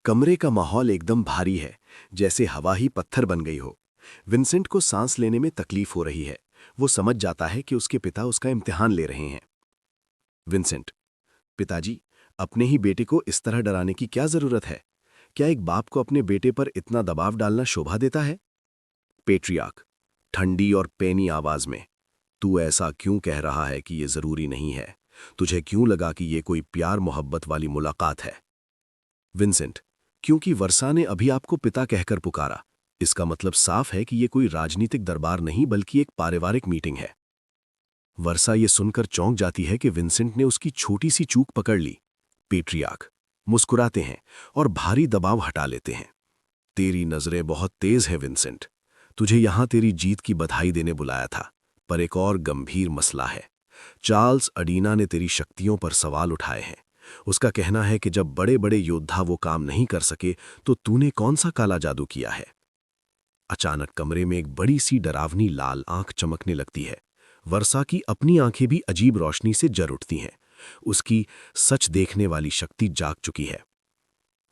कमरे का माहौल एकदम भारी है, जैसे हवा ही पत्थर बन गई हो। विंसेंट को सांस लेने में तकलीफ हो रही है। वो समझ जाता है कि उसके पिता उसका इम्तिहान ले रहे हैं। विंसेंट, पिताजी, अपने ही बेटे को इस तरह डराने की क्या जरूरत है? क्या एक बाप को अपने बेटे पर इतना दबाव डालना शोभा देता है? पेट्रियार्क, ठंडी और पैनी आवाज में, तू ऐसा क्यों कह रहा है कि ये जरूरी नहीं है? तुझे क्यों लगा कि ये कोई प्यार मोहब्बत वाली मुलाकात है? विंसेंट, क्योंकि वर्षा ने अभी आपको पिता कहकर पुकारा। इसका मतलब साफ है कि ये कोई राजनीतिक दरबार नहीं बल्कि एक पारिवारिक मीटिंग है। वर्षा ये सुनकर चौंक जाती है कि विंसेंट ने उसकी छोटी सी चूक पकड़ ली। पेट्रियार्क मुस्कुराते हैं और भारी दबाव हटा लेते हैं। तेरी नजरें बहुत तेज है विंसेंट। तुझे यहां तेरी जीत की बधाई देने बुलाया था, पर एक और गंभीर मसला है। चार्ल्स अडीना ने तेरी शक्तियों पर सवाल उठाए हैं। उसका कहना है कि जब बड़े बड़े योद्धा वो काम नहीं कर सके तो तूने कौन सा काला जादू किया है? अचानक कमरे में एक बड़ी सी डरावनी लाल आंख चमकने लगती है। वर्षा की अपनी आंखें भी अजीब रोशनी से जर उठती हैं। उसकी सच देखने वाली शक्ति जाग चुकी है।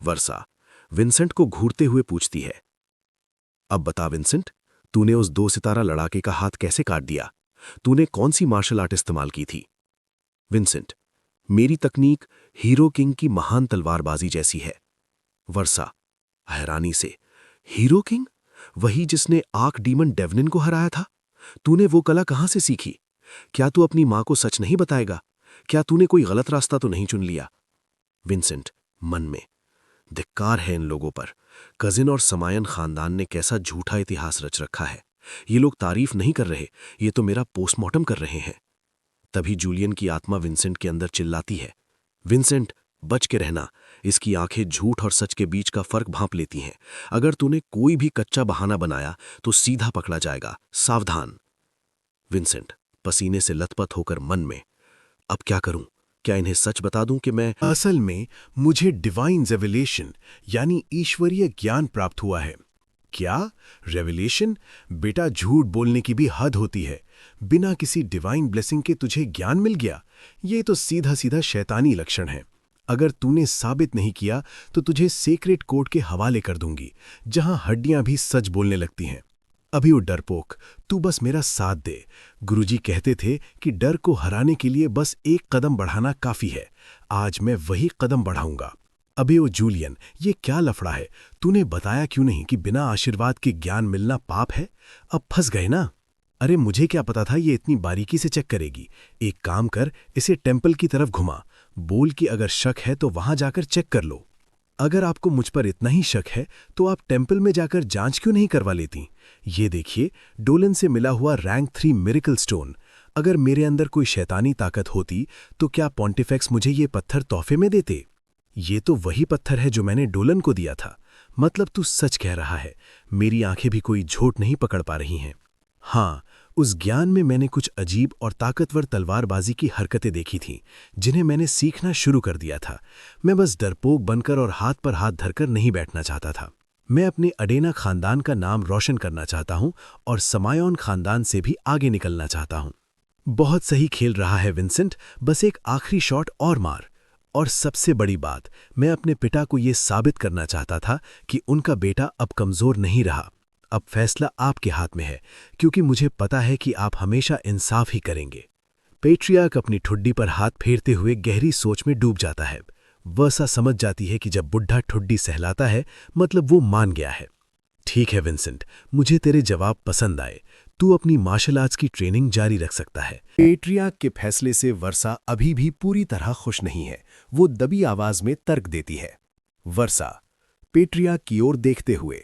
वर्षा विंसेंट को घूरते हुए पूछती है, अब बता विंसेंट, तूने उस 2 सितारा लड़ाके का हाथ कैसे काट दिया? तूने कौन सी मार्शल आर्ट इस्तेमाल की थी? विंसेंट, मेरी तकनीक हीरो किंग की महान तलवारबाजी जैसी है। वर्षा हैरानी से, हीरो किंग? वही जिसने आर्क डीमन डेवनिन को हराया था? तूने वो कला कहां से सीखी? क्या तू अपनी मां को सच नहीं बताएगा? क्या तूने कोई गलत रास्ता तो नहीं चुन लिया? विंसेंट मन में, धिक्कार है इन लोगों पर। कजिन और समायन खानदान ने कैसा झूठा इतिहास रच रखा है। ये लोग तारीफ नहीं कर रहे, ये तो मेरा पोस्टमार्टम कर रहे हैं। तभी जूलियन की आत्मा विंसेंट के अंदर चिल्लाती है, विंसेंट, बच के रहना। इसकी आंखें झूठ और सच के बीच का फर्क भांप लेती हैं। अगर तूने कोई भी कच्चा बहाना बनाया तो सीधा पकड़ा जाएगा, सावधान। विंसेंट पसीने से लथपथ होकर मन में, अब क्या करूं? क्या इन्हें सच बता दूं कि मैं असल में मुझे डिवाइन रेवलेशन यानी ईश्वरीय ज्ञान प्राप्त हुआ है। क्या रेवलेशन? बेटा, झूठ बोलने की भी हद होती है। बिना किसी डिवाइन ब्लेसिंग के तुझे ज्ञान मिल गया? ये तो सीधा सीधा शैतानी लक्षण है। अगर तूने साबित नहीं किया तो तुझे सेक्रेट कोर्ट के हवाले कर दूंगी, जहां हड्डियां भी सच बोलने लगती हैं। अभी वो डरपोक, तू बस मेरा साथ दे। गुरुजी कहते थे कि डर को हराने के लिए बस एक कदम बढ़ाना काफी है। आज मैं वही कदम बढ़ाऊंगा। अबे ओ जूलियन, ये क्या लफड़ा है? तूने बताया क्यों नहीं कि बिना आशीर्वाद के ज्ञान मिलना पाप है? अब फंस गए ना? अरे मुझे क्या पता था ये इतनी बारीकी से चेक करेगी। एक काम कर, इसे टेम्पल की तरफ घुमा। बोल कि अगर शक है तो वहां जाकर चेक कर लो। अगर आपको मुझ पर इतना ही शक है तो आप टेम्पल में जाकर जांच क्यों नहीं करवा लेती? ये देखिए, डोलन से मिला हुआ रैंक 3 मिरेकल स्टोन। अगर मेरे अंदर कोई शैतानी ताकत होती तो क्या पॉन्टिफेक्स मुझे ये पत्थर तोहफे में देते? ये तो वही पत्थर है जो मैंने डोलन को दिया था। मतलब तू सच कह रहा है, मेरी आंखें भी कोई झूठ नहीं पकड़ पा रही हैं। हाँ, उस ज्ञान में मैंने कुछ अजीब और ताकतवर तलवारबाजी की हरकतें देखी थीं, जिन्हें मैंने सीखना शुरू कर दिया था। मैं बस डरपोक बनकर और हाथ पर हाथ धरकर नहीं बैठना चाहता था। मैं अपने अडेना खानदान का नाम रोशन करना चाहता हूं और समायोन खानदान से भी आगे निकलना चाहता हूं। बहुत सही खेल रहा है विंसेंट, बस एक आखिरी शॉट और मार। और सबसे बड़ी बात, मैं अपने पिता को ये साबित करना चाहता था कि उनका बेटा अब कमजोर नहीं रहा। अब फैसला आपके हाथ में है, क्योंकि मुझे पता है कि आप हमेशा इंसाफ ही करेंगे। पेट्रियार्क अपनी ठुड्डी पर हाथ फेरते हुए गहरी सोच में डूब जाता है। वर्षा समझ जाती है कि जब बुढ़ा ठुड्डी सहलाता है मतलब वो मान गया है। ठीक है विंसेंट, मुझे तेरे जवाब पसंद आए। तू अपनी मार्शल आर्ट्स की ट्रेनिंग जारी रख सकता है। पेट्रियार्क के फैसले से वर्षा अभी भी पूरी तरह खुश नहीं है। वो दबी आवाज में तर्क देती है। वर्षा पेट्रियार्क की ओर देखते हुए,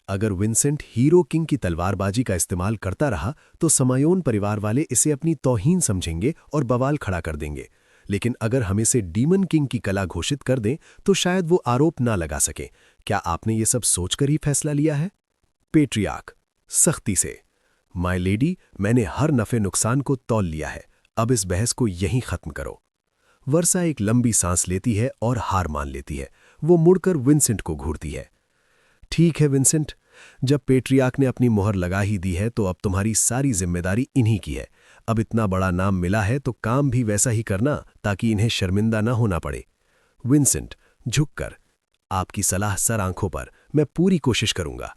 अगर विंसेंट हीरो किंग की तलवारबाजी का इस्तेमाल करता रहा तो समायोन परिवार वाले इसे अपनी तौहीन समझेंगे और बवाल खड़ा कर देंगे। लेकिन अगर हम इसे डीमन किंग की कला घोषित कर दें तो शायद वो आरोप ना लगा सके। क्या आपने ये सब सोचकर ही फैसला लिया है? पेट्रियार्क सख्ती से, माय लेडी, मैंने हर नफे नुकसान को तौल लिया है। अब इस बहस को यहीं खत्म करो। वर्षा एक लंबी सांस लेती है और हार मान लेती है। वो मुड़कर विंसेंट को घूरती है। ठीक है विंसेंट, जब पेट्रियार्क ने अपनी मोहर लगा ही दी है तो अब तुम्हारी सारी जिम्मेदारी इन्हीं की है। अब इतना बड़ा नाम मिला है तो काम भी वैसा ही करना ताकि इन्हें शर्मिंदा न होना पड़े। विंसेंट झुककर, आपकी सलाह सर आंखों पर, मैं पूरी कोशिश करूंगा।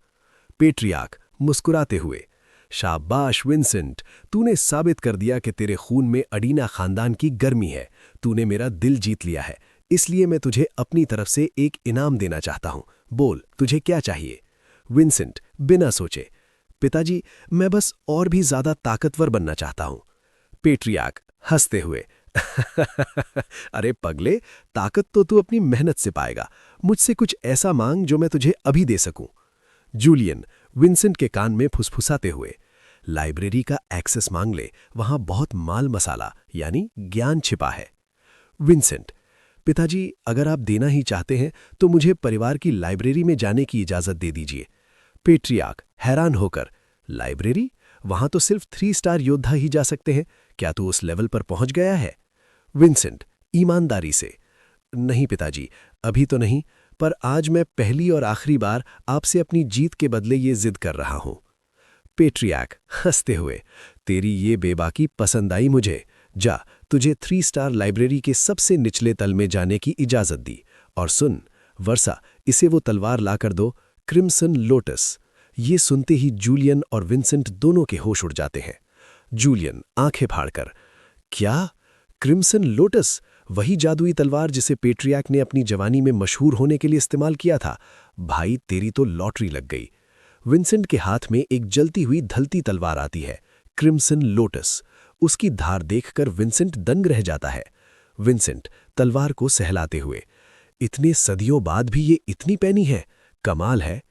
पेट्रियार्क मुस्कुराते हुए, शाबाश विंसेंट, तूने साबित कर दिया कि तेरे खून में अडीना खानदान की गर्मी है। तूने मेरा दिल जीत लिया है, इसलिए मैं तुझे अपनी तरफ से एक इनाम देना चाहता हूं। बोल, तुझे क्या चाहिए? विंसेंट बिना सोचे, पिताजी, मैं बस और भी ज्यादा ताकतवर बनना चाहता हूं। पेट्रियार्क हंसते हुए, अरे पगले, ताकत तो तू अपनी मेहनत से पाएगा। मुझसे कुछ ऐसा मांग जो मैं तुझे अभी दे सकूं। जूलियन विंसेंट के कान में फुसफुसाते हुए, लाइब्रेरी का एक्सेस मांग ले, वहां बहुत माल मसाला यानी ज्ञान छिपा है। विंसेंट, पिताजी, अगर आप देना ही चाहते हैं तो मुझे परिवार की लाइब्रेरी में जाने की इजाजत दे दीजिए। पेट्रियार्क हैरान होकर, लाइब्रेरी? वहां तो सिर्फ 3 स्टार योद्धा ही जा सकते हैं। क्या तू उस लेवल पर पहुंच गया है? विंसेंट ईमानदारी से, नहीं पिताजी, अभी तो नहीं, पर आज मैं पहली और आखिरी बार आपसे अपनी जीत के बदले ये जिद कर रहा हूं। पेट्रियार्क हंसते हुए, तेरी ये बेबाकी पसंद आई मुझे। जा, तुझे 3 स्टार लाइब्रेरी के सबसे निचले तल में जाने की इजाजत दी। और सुन वर्षा, इसे वो तलवार लाकर दो, क्रिम्सन लोटस। ये सुनते ही जूलियन और विंसेंट दोनों के होश उड़ जाते हैं। जूलियन आंखें फाड़कर, क्या? Crimson lotus? वही जादुई तलवार जिसे पेट्रियार्क ने अपनी जवानी में मशहूर होने के लिए इस्तेमाल किया था। भाई, तेरी तो लॉटरी लग गई। विंसेंट के हाथ में एक जलती हुई ढलती तलवार आती है, क्रिम्सन लोटस। उसकी धार देखकर विंसेंट दंग रह जाता है। विंसेंट तलवार को सहलाते हुए, इतने सदियों बाद भी ये इतनी पैनी है, कमाल है।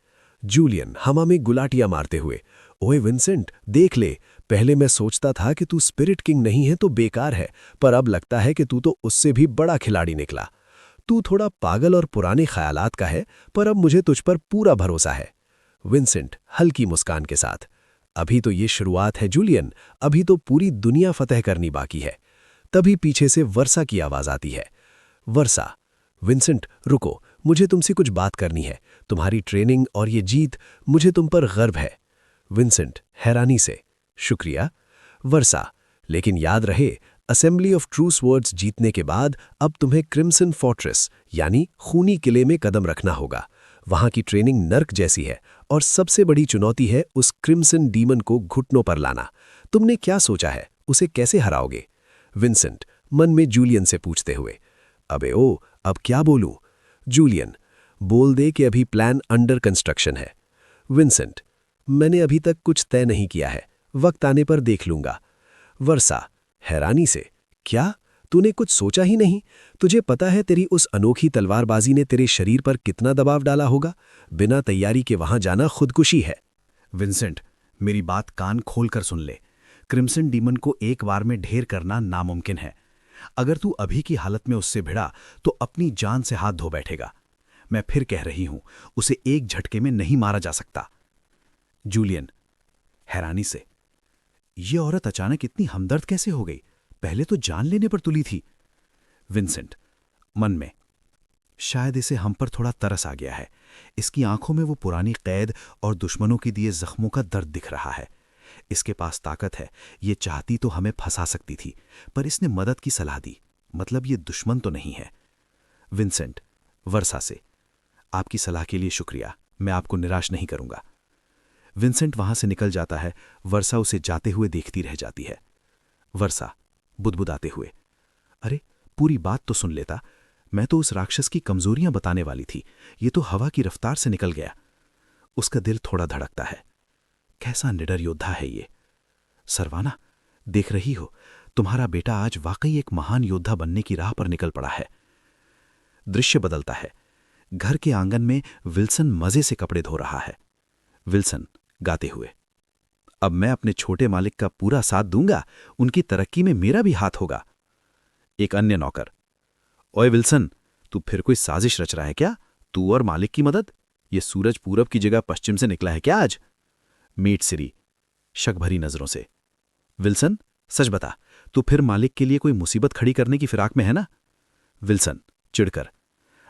जूलियन हवा में गुलाटियां मारते हुए, ओए विंसेंट, देख ले, पहले मैं सोचता था कि तू स्पिरिट किंग नहीं है तो बेकार है, पर अब लगता है कि तू तो उससे भी बड़ा खिलाड़ी निकला। तू थोड़ा पागल और पुराने ख्यालात का है, पर अब मुझे तुझ पर पूरा भरोसा है। विंसेंट हल्की मुस्कान के साथ, अभी तो ये शुरुआत है जूलियन, अभी तो पूरी दुनिया फतह करनी बाकी है। तभी पीछे से वर्षा की आवाज आती है। वर्षा, विंसेंट रुको, मुझे तुमसे कुछ बात करनी है। तुम्हारी ट्रेनिंग और ये जीत, मुझे तुम पर गर्व है। विंसेंट हैरानी से, शुक्रिया। वर्षा, लेकिन याद रहे, असेंबली ऑफ ट्रूस वर्ड्स जीतने के बाद अब तुम्हें क्रिम्सन फोर्ट्रेस यानी खूनी किले में कदम रखना होगा। वहां की ट्रेनिंग नर्क जैसी है और सबसे बड़ी चुनौती है उस क्रिम्सन डीमन को घुटनों पर लाना। तुमने क्या सोचा है, उसे कैसे हराओगे? विंसेंट मन में जूलियन से पूछते हुए, अबे ओ, अब क्या बोलूं? जूलियन, बोल दे कि अभी प्लान अंडर कंस्ट्रक्शन है। विंसेंट, मैंने अभी तक कुछ तय नहीं किया है, वक्त आने पर देख लूंगा। वर्षा हैरानी से, क्या? तूने कुछ सोचा ही नहीं? तुझे पता है तेरी उस अनोखी तलवारबाजी ने तेरे शरीर पर कितना दबाव डाला होगा? बिना तैयारी के वहां जाना खुदकुशी है। विंसेंट, मेरी बात कान खोलकर सुन ले। क्रिम्सन डीमन को एक बार में ढेर करना नामुमकिन है। अगर तू अभी की हालत में उससे भिड़ा तो अपनी जान से हाथ धो बैठेगा। मैं फिर कह रही हूं, उसे एक झटके में नहीं मारा जा सकता। जूलियन हैरानी से, ये औरत अचानक इतनी हमदर्द कैसे हो गई? पहले तो जान लेने पर तुली थी। विंसेंट मन में, शायद इसे हम पर थोड़ा तरस आ गया है। इसकी आंखों में वो पुरानी कैद और दुश्मनों के दिए जख्मों का दर्द दिख रहा है। इसके पास ताकत है, ये चाहती तो हमें फंसा सकती थी, पर इसने मदद की सलाह दी, मतलब ये दुश्मन तो नहीं है। विंसेंट वर्षा से, आपकी सलाह के लिए शुक्रिया, मैं आपको निराश नहीं करूंगा। विंसेंट वहां से निकल जाता है। वर्षा उसे जाते हुए देखती रह जाती है। वर्षा बुदबुदाते हुए, अरे पूरी बात तो सुन लेता। मैं तो उस राक्षस की कमजोरियां बताने वाली थी, ये तो हवा की रफ्तार से निकल गया। उसका दिल थोड़ा धड़कता है। कैसा निडर योद्धा है ये। सरवाना, देख रही हो, तुम्हारा बेटा आज वाकई एक महान योद्धा बनने की राह पर निकल पड़ा है। दृश्य बदलता है। घर के आंगन में विल्सन मजे से कपड़े धो रहा है। विल्सन गाते हुए, अब मैं अपने छोटे मालिक का पूरा साथ दूंगा, उनकी तरक्की में मेरा भी हाथ होगा। एक अन्य नौकर, ओए विल्सन, तू फिर कोई साजिश रच रहा है क्या? तू और मालिक की मदद? ये सूरज पूरब की जगह पश्चिम से निकला है क्या आज? मीट सिरी शक भरी नजरों से, विल्सन सच बता, तू फिर मालिक के लिए कोई मुसीबत खड़ी करने की फिराक में है ना? विल्सन चिढ़कर,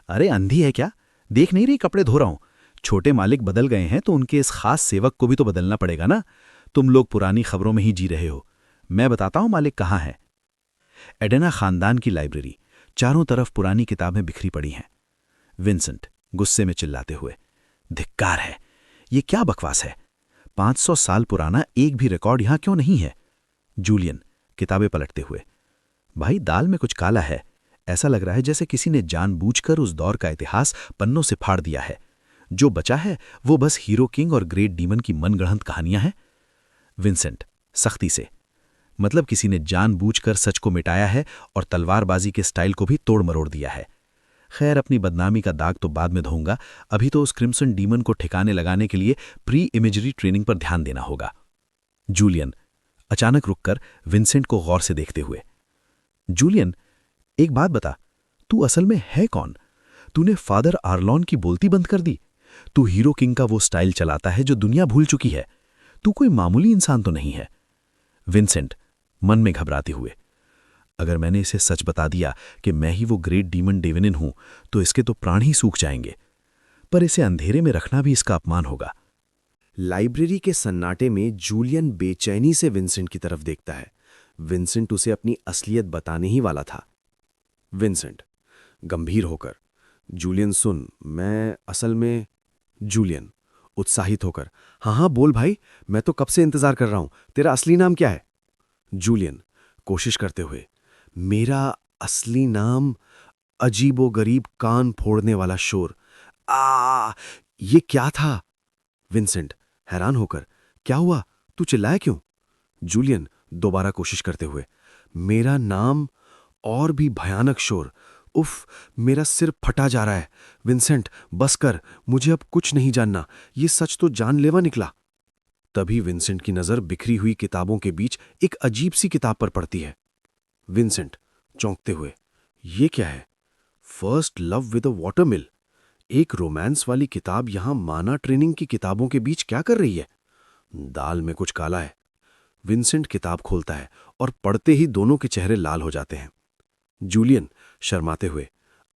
अरे अंधी है क्या? देख नहीं रही कपड़े धो रहा हूं। छोटे मालिक बदल गए हैं तो उनके इस खास सेवक को भी तो बदलना पड़ेगा ना। तुम लोग पुरानी खबरों में ही जी रहे हो। मैं बताता हूं मालिक कहाँ है। एडेना खानदान की लाइब्रेरी, चारों तरफ पुरानी किताबें बिखरी पड़ी हैं। विंसेंट गुस्से में चिल्लाते हुए। धिक्कार है, ये क्या बकवास है? 500 साल पुराना एक भी रिकॉर्ड यहां क्यों नहीं है? जूलियन किताबें पलटते हुए। भाई, दाल में कुछ काला है। ऐसा लग रहा है जैसे किसी ने जानबूझकर उस दौर का इतिहास पन्नों से फाड़ दिया है। जो बचा है वो बस हीरो किंग और ग्रेट डीमन की मनगढ़ंत कहानियां हैं। विंसेंट सख्ती से। मतलब किसी ने जानबूझकर सच को मिटाया है और तलवारबाजी के स्टाइल को भी तोड़ मरोड़ दिया है। खैर, अपनी बदनामी का दाग तो बाद में धोऊंगा, अभी तो उस क्रिम्सन डीमन को ठिकाने लगाने के लिए प्री इमेजरी ट्रेनिंग पर ध्यान देना होगा। जूलियन अचानक रुककर विंसेंट को गौर से देखते हुए। जूलियन, एक बात बता, तू असल में है कौन? तूने फादर आर्लॉन की बोलती बंद कर दी। तू हीरो किंग का वो स्टाइल चलाता है जो दुनिया भूल चुकी है। तू कोई मामूली इंसान तो नहीं है। विंसेंट मन में घबराते हुए। अगर मैंने इसे सच बता दिया कि मैं ही वो ग्रेट डीमन डेवेनिन हूं, तो इसके तो प्राण ही सूख जाएंगे। पर इसे अंधेरे में रखना भी इसका अपमान होगा। लाइब्रेरी के सन्नाटे में जूलियन बेचैनी से विंसेंट की तरफ देखता है। विंसेंट उसे अपनी असलियत बताने ही वाला था। विंसेंट गंभीर होकर, जूलियन सुन, मैं असल में। जूलियन उत्साहित होकर, हाँ हाँ बोल भाई, मैं तो कब से इंतजार कर रहा हूं। तेरा असली नाम क्या है? जूलियन कोशिश करते हुए, मेरा असली नाम अजीबोगरीब कान फोड़ने वाला शोर। ये क्या था? विंसेंट हैरान होकर, क्या हुआ, तू चिल्लाया क्यों? जूलियन दोबारा कोशिश करते हुए, मेरा नाम और भी भयानक शोर। उफ, मेरा सिर फटा जा रहा है। विंसेंट बस कर, मुझे अब कुछ नहीं जानना। ये सच तो जानलेवा निकला। तभी विंसेंट की नजर बिखरी हुई किताबों के बीच एक अजीब सी किताब पर पड़ती है। विंसेंट चौंकते हुए, ये क्या है? First love with a watermill. एक रोमांस वाली किताब यहां माना ट्रेनिंग की किताबों के बीच क्या कर रही है? दाल में कुछ काला है। विंसेंट किताब खोलता है और पढ़ते ही दोनों के चेहरे लाल हो जाते हैं। जूलियन शर्माते हुए,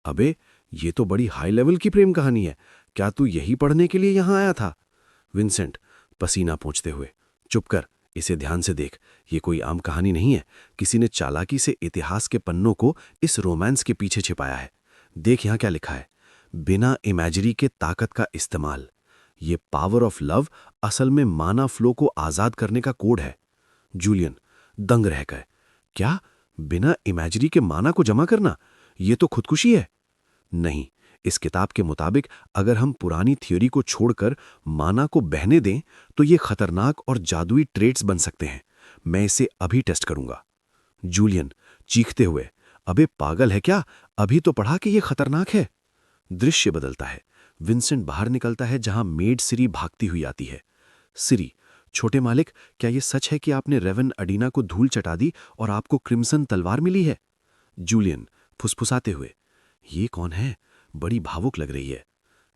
अबे ये तो बड़ी हाई लेवल की प्रेम कहानी है। क्या तू यही पढ़ने के लिए यहां आया था? विंसेंट पसीना पोंछते हुए, चुप कर, इसे ध्यान से देख। ये कोई आम कहानी नहीं है। किसी ने चालाकी से इतिहास के पन्नों को इस रोमांस के पीछे छिपाया है। देख यहां क्या लिखा है, बिना इमेजरी के ताकत का इस्तेमाल। ये पावर ऑफ लव असल में माना फ्लो को आजाद करने का कोड है। जूलियन दंग रह गए, क्या बिना इमेजरी के माना को जमा करना? ये तो खुदकुशी है। नहीं, इस किताब के मुताबिक अगर हम पुरानी थ्योरी को छोड़कर माना को बहने दें तो ये खतरनाक और जादुई ट्रेट्स बन सकते हैं। मैं इसे अभी टेस्ट करूंगा। जूलियन चीखते हुए, अबे पागल है क्या? अभी तो पढ़ा कि ये खतरनाक है। दृश्य बदलता है। विंसेंट बाहर निकलता है जहां मेड सिरी भागती हुई आती है। सिरी, छोटे मालिक, क्या ये सच है कि आपने रेवन अडीना को धूल चटा दी और आपको क्रिम्सन तलवार मिली है? जूलियन फुसफुसाते हुए, ये कौन है? बड़ी भावुक लग रही है।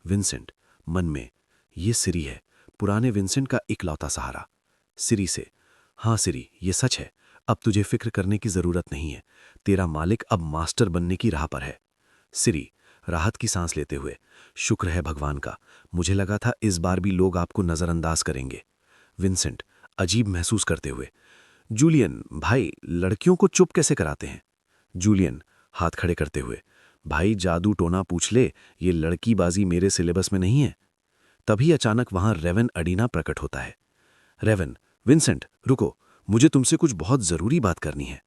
विंसेंट मन में, ये सिरी है, पुराने विंसेंट का इकलौता सहारा। सिरी से, हाँ सिरी, ये सच है। अब तुझे फिक्र करने की जरूरत नहीं है। तेरा मालिक अब मास्टर बनने की राह पर है। सिरी राहत की सांस लेते हुए, शुक्र है भगवान का, मुझे लगा था इस बार भी लोग आपको नजरअंदाज करेंगे। विंसेंट अजीब महसूस करते हुए, जूलियन भाई, लड़कियों को चुप कैसे कराते हैं? जूलियन हाथ खड़े करते हुए, भाई जादू टोना पूछ ले, ये लड़कीबाजी मेरे सिलेबस में नहीं है। तभी अचानक वहां रेवन अडीना प्रकट होता है। रेवन, विंसेंट रुको, मुझे तुमसे कुछ बहुत जरूरी बात करनी है।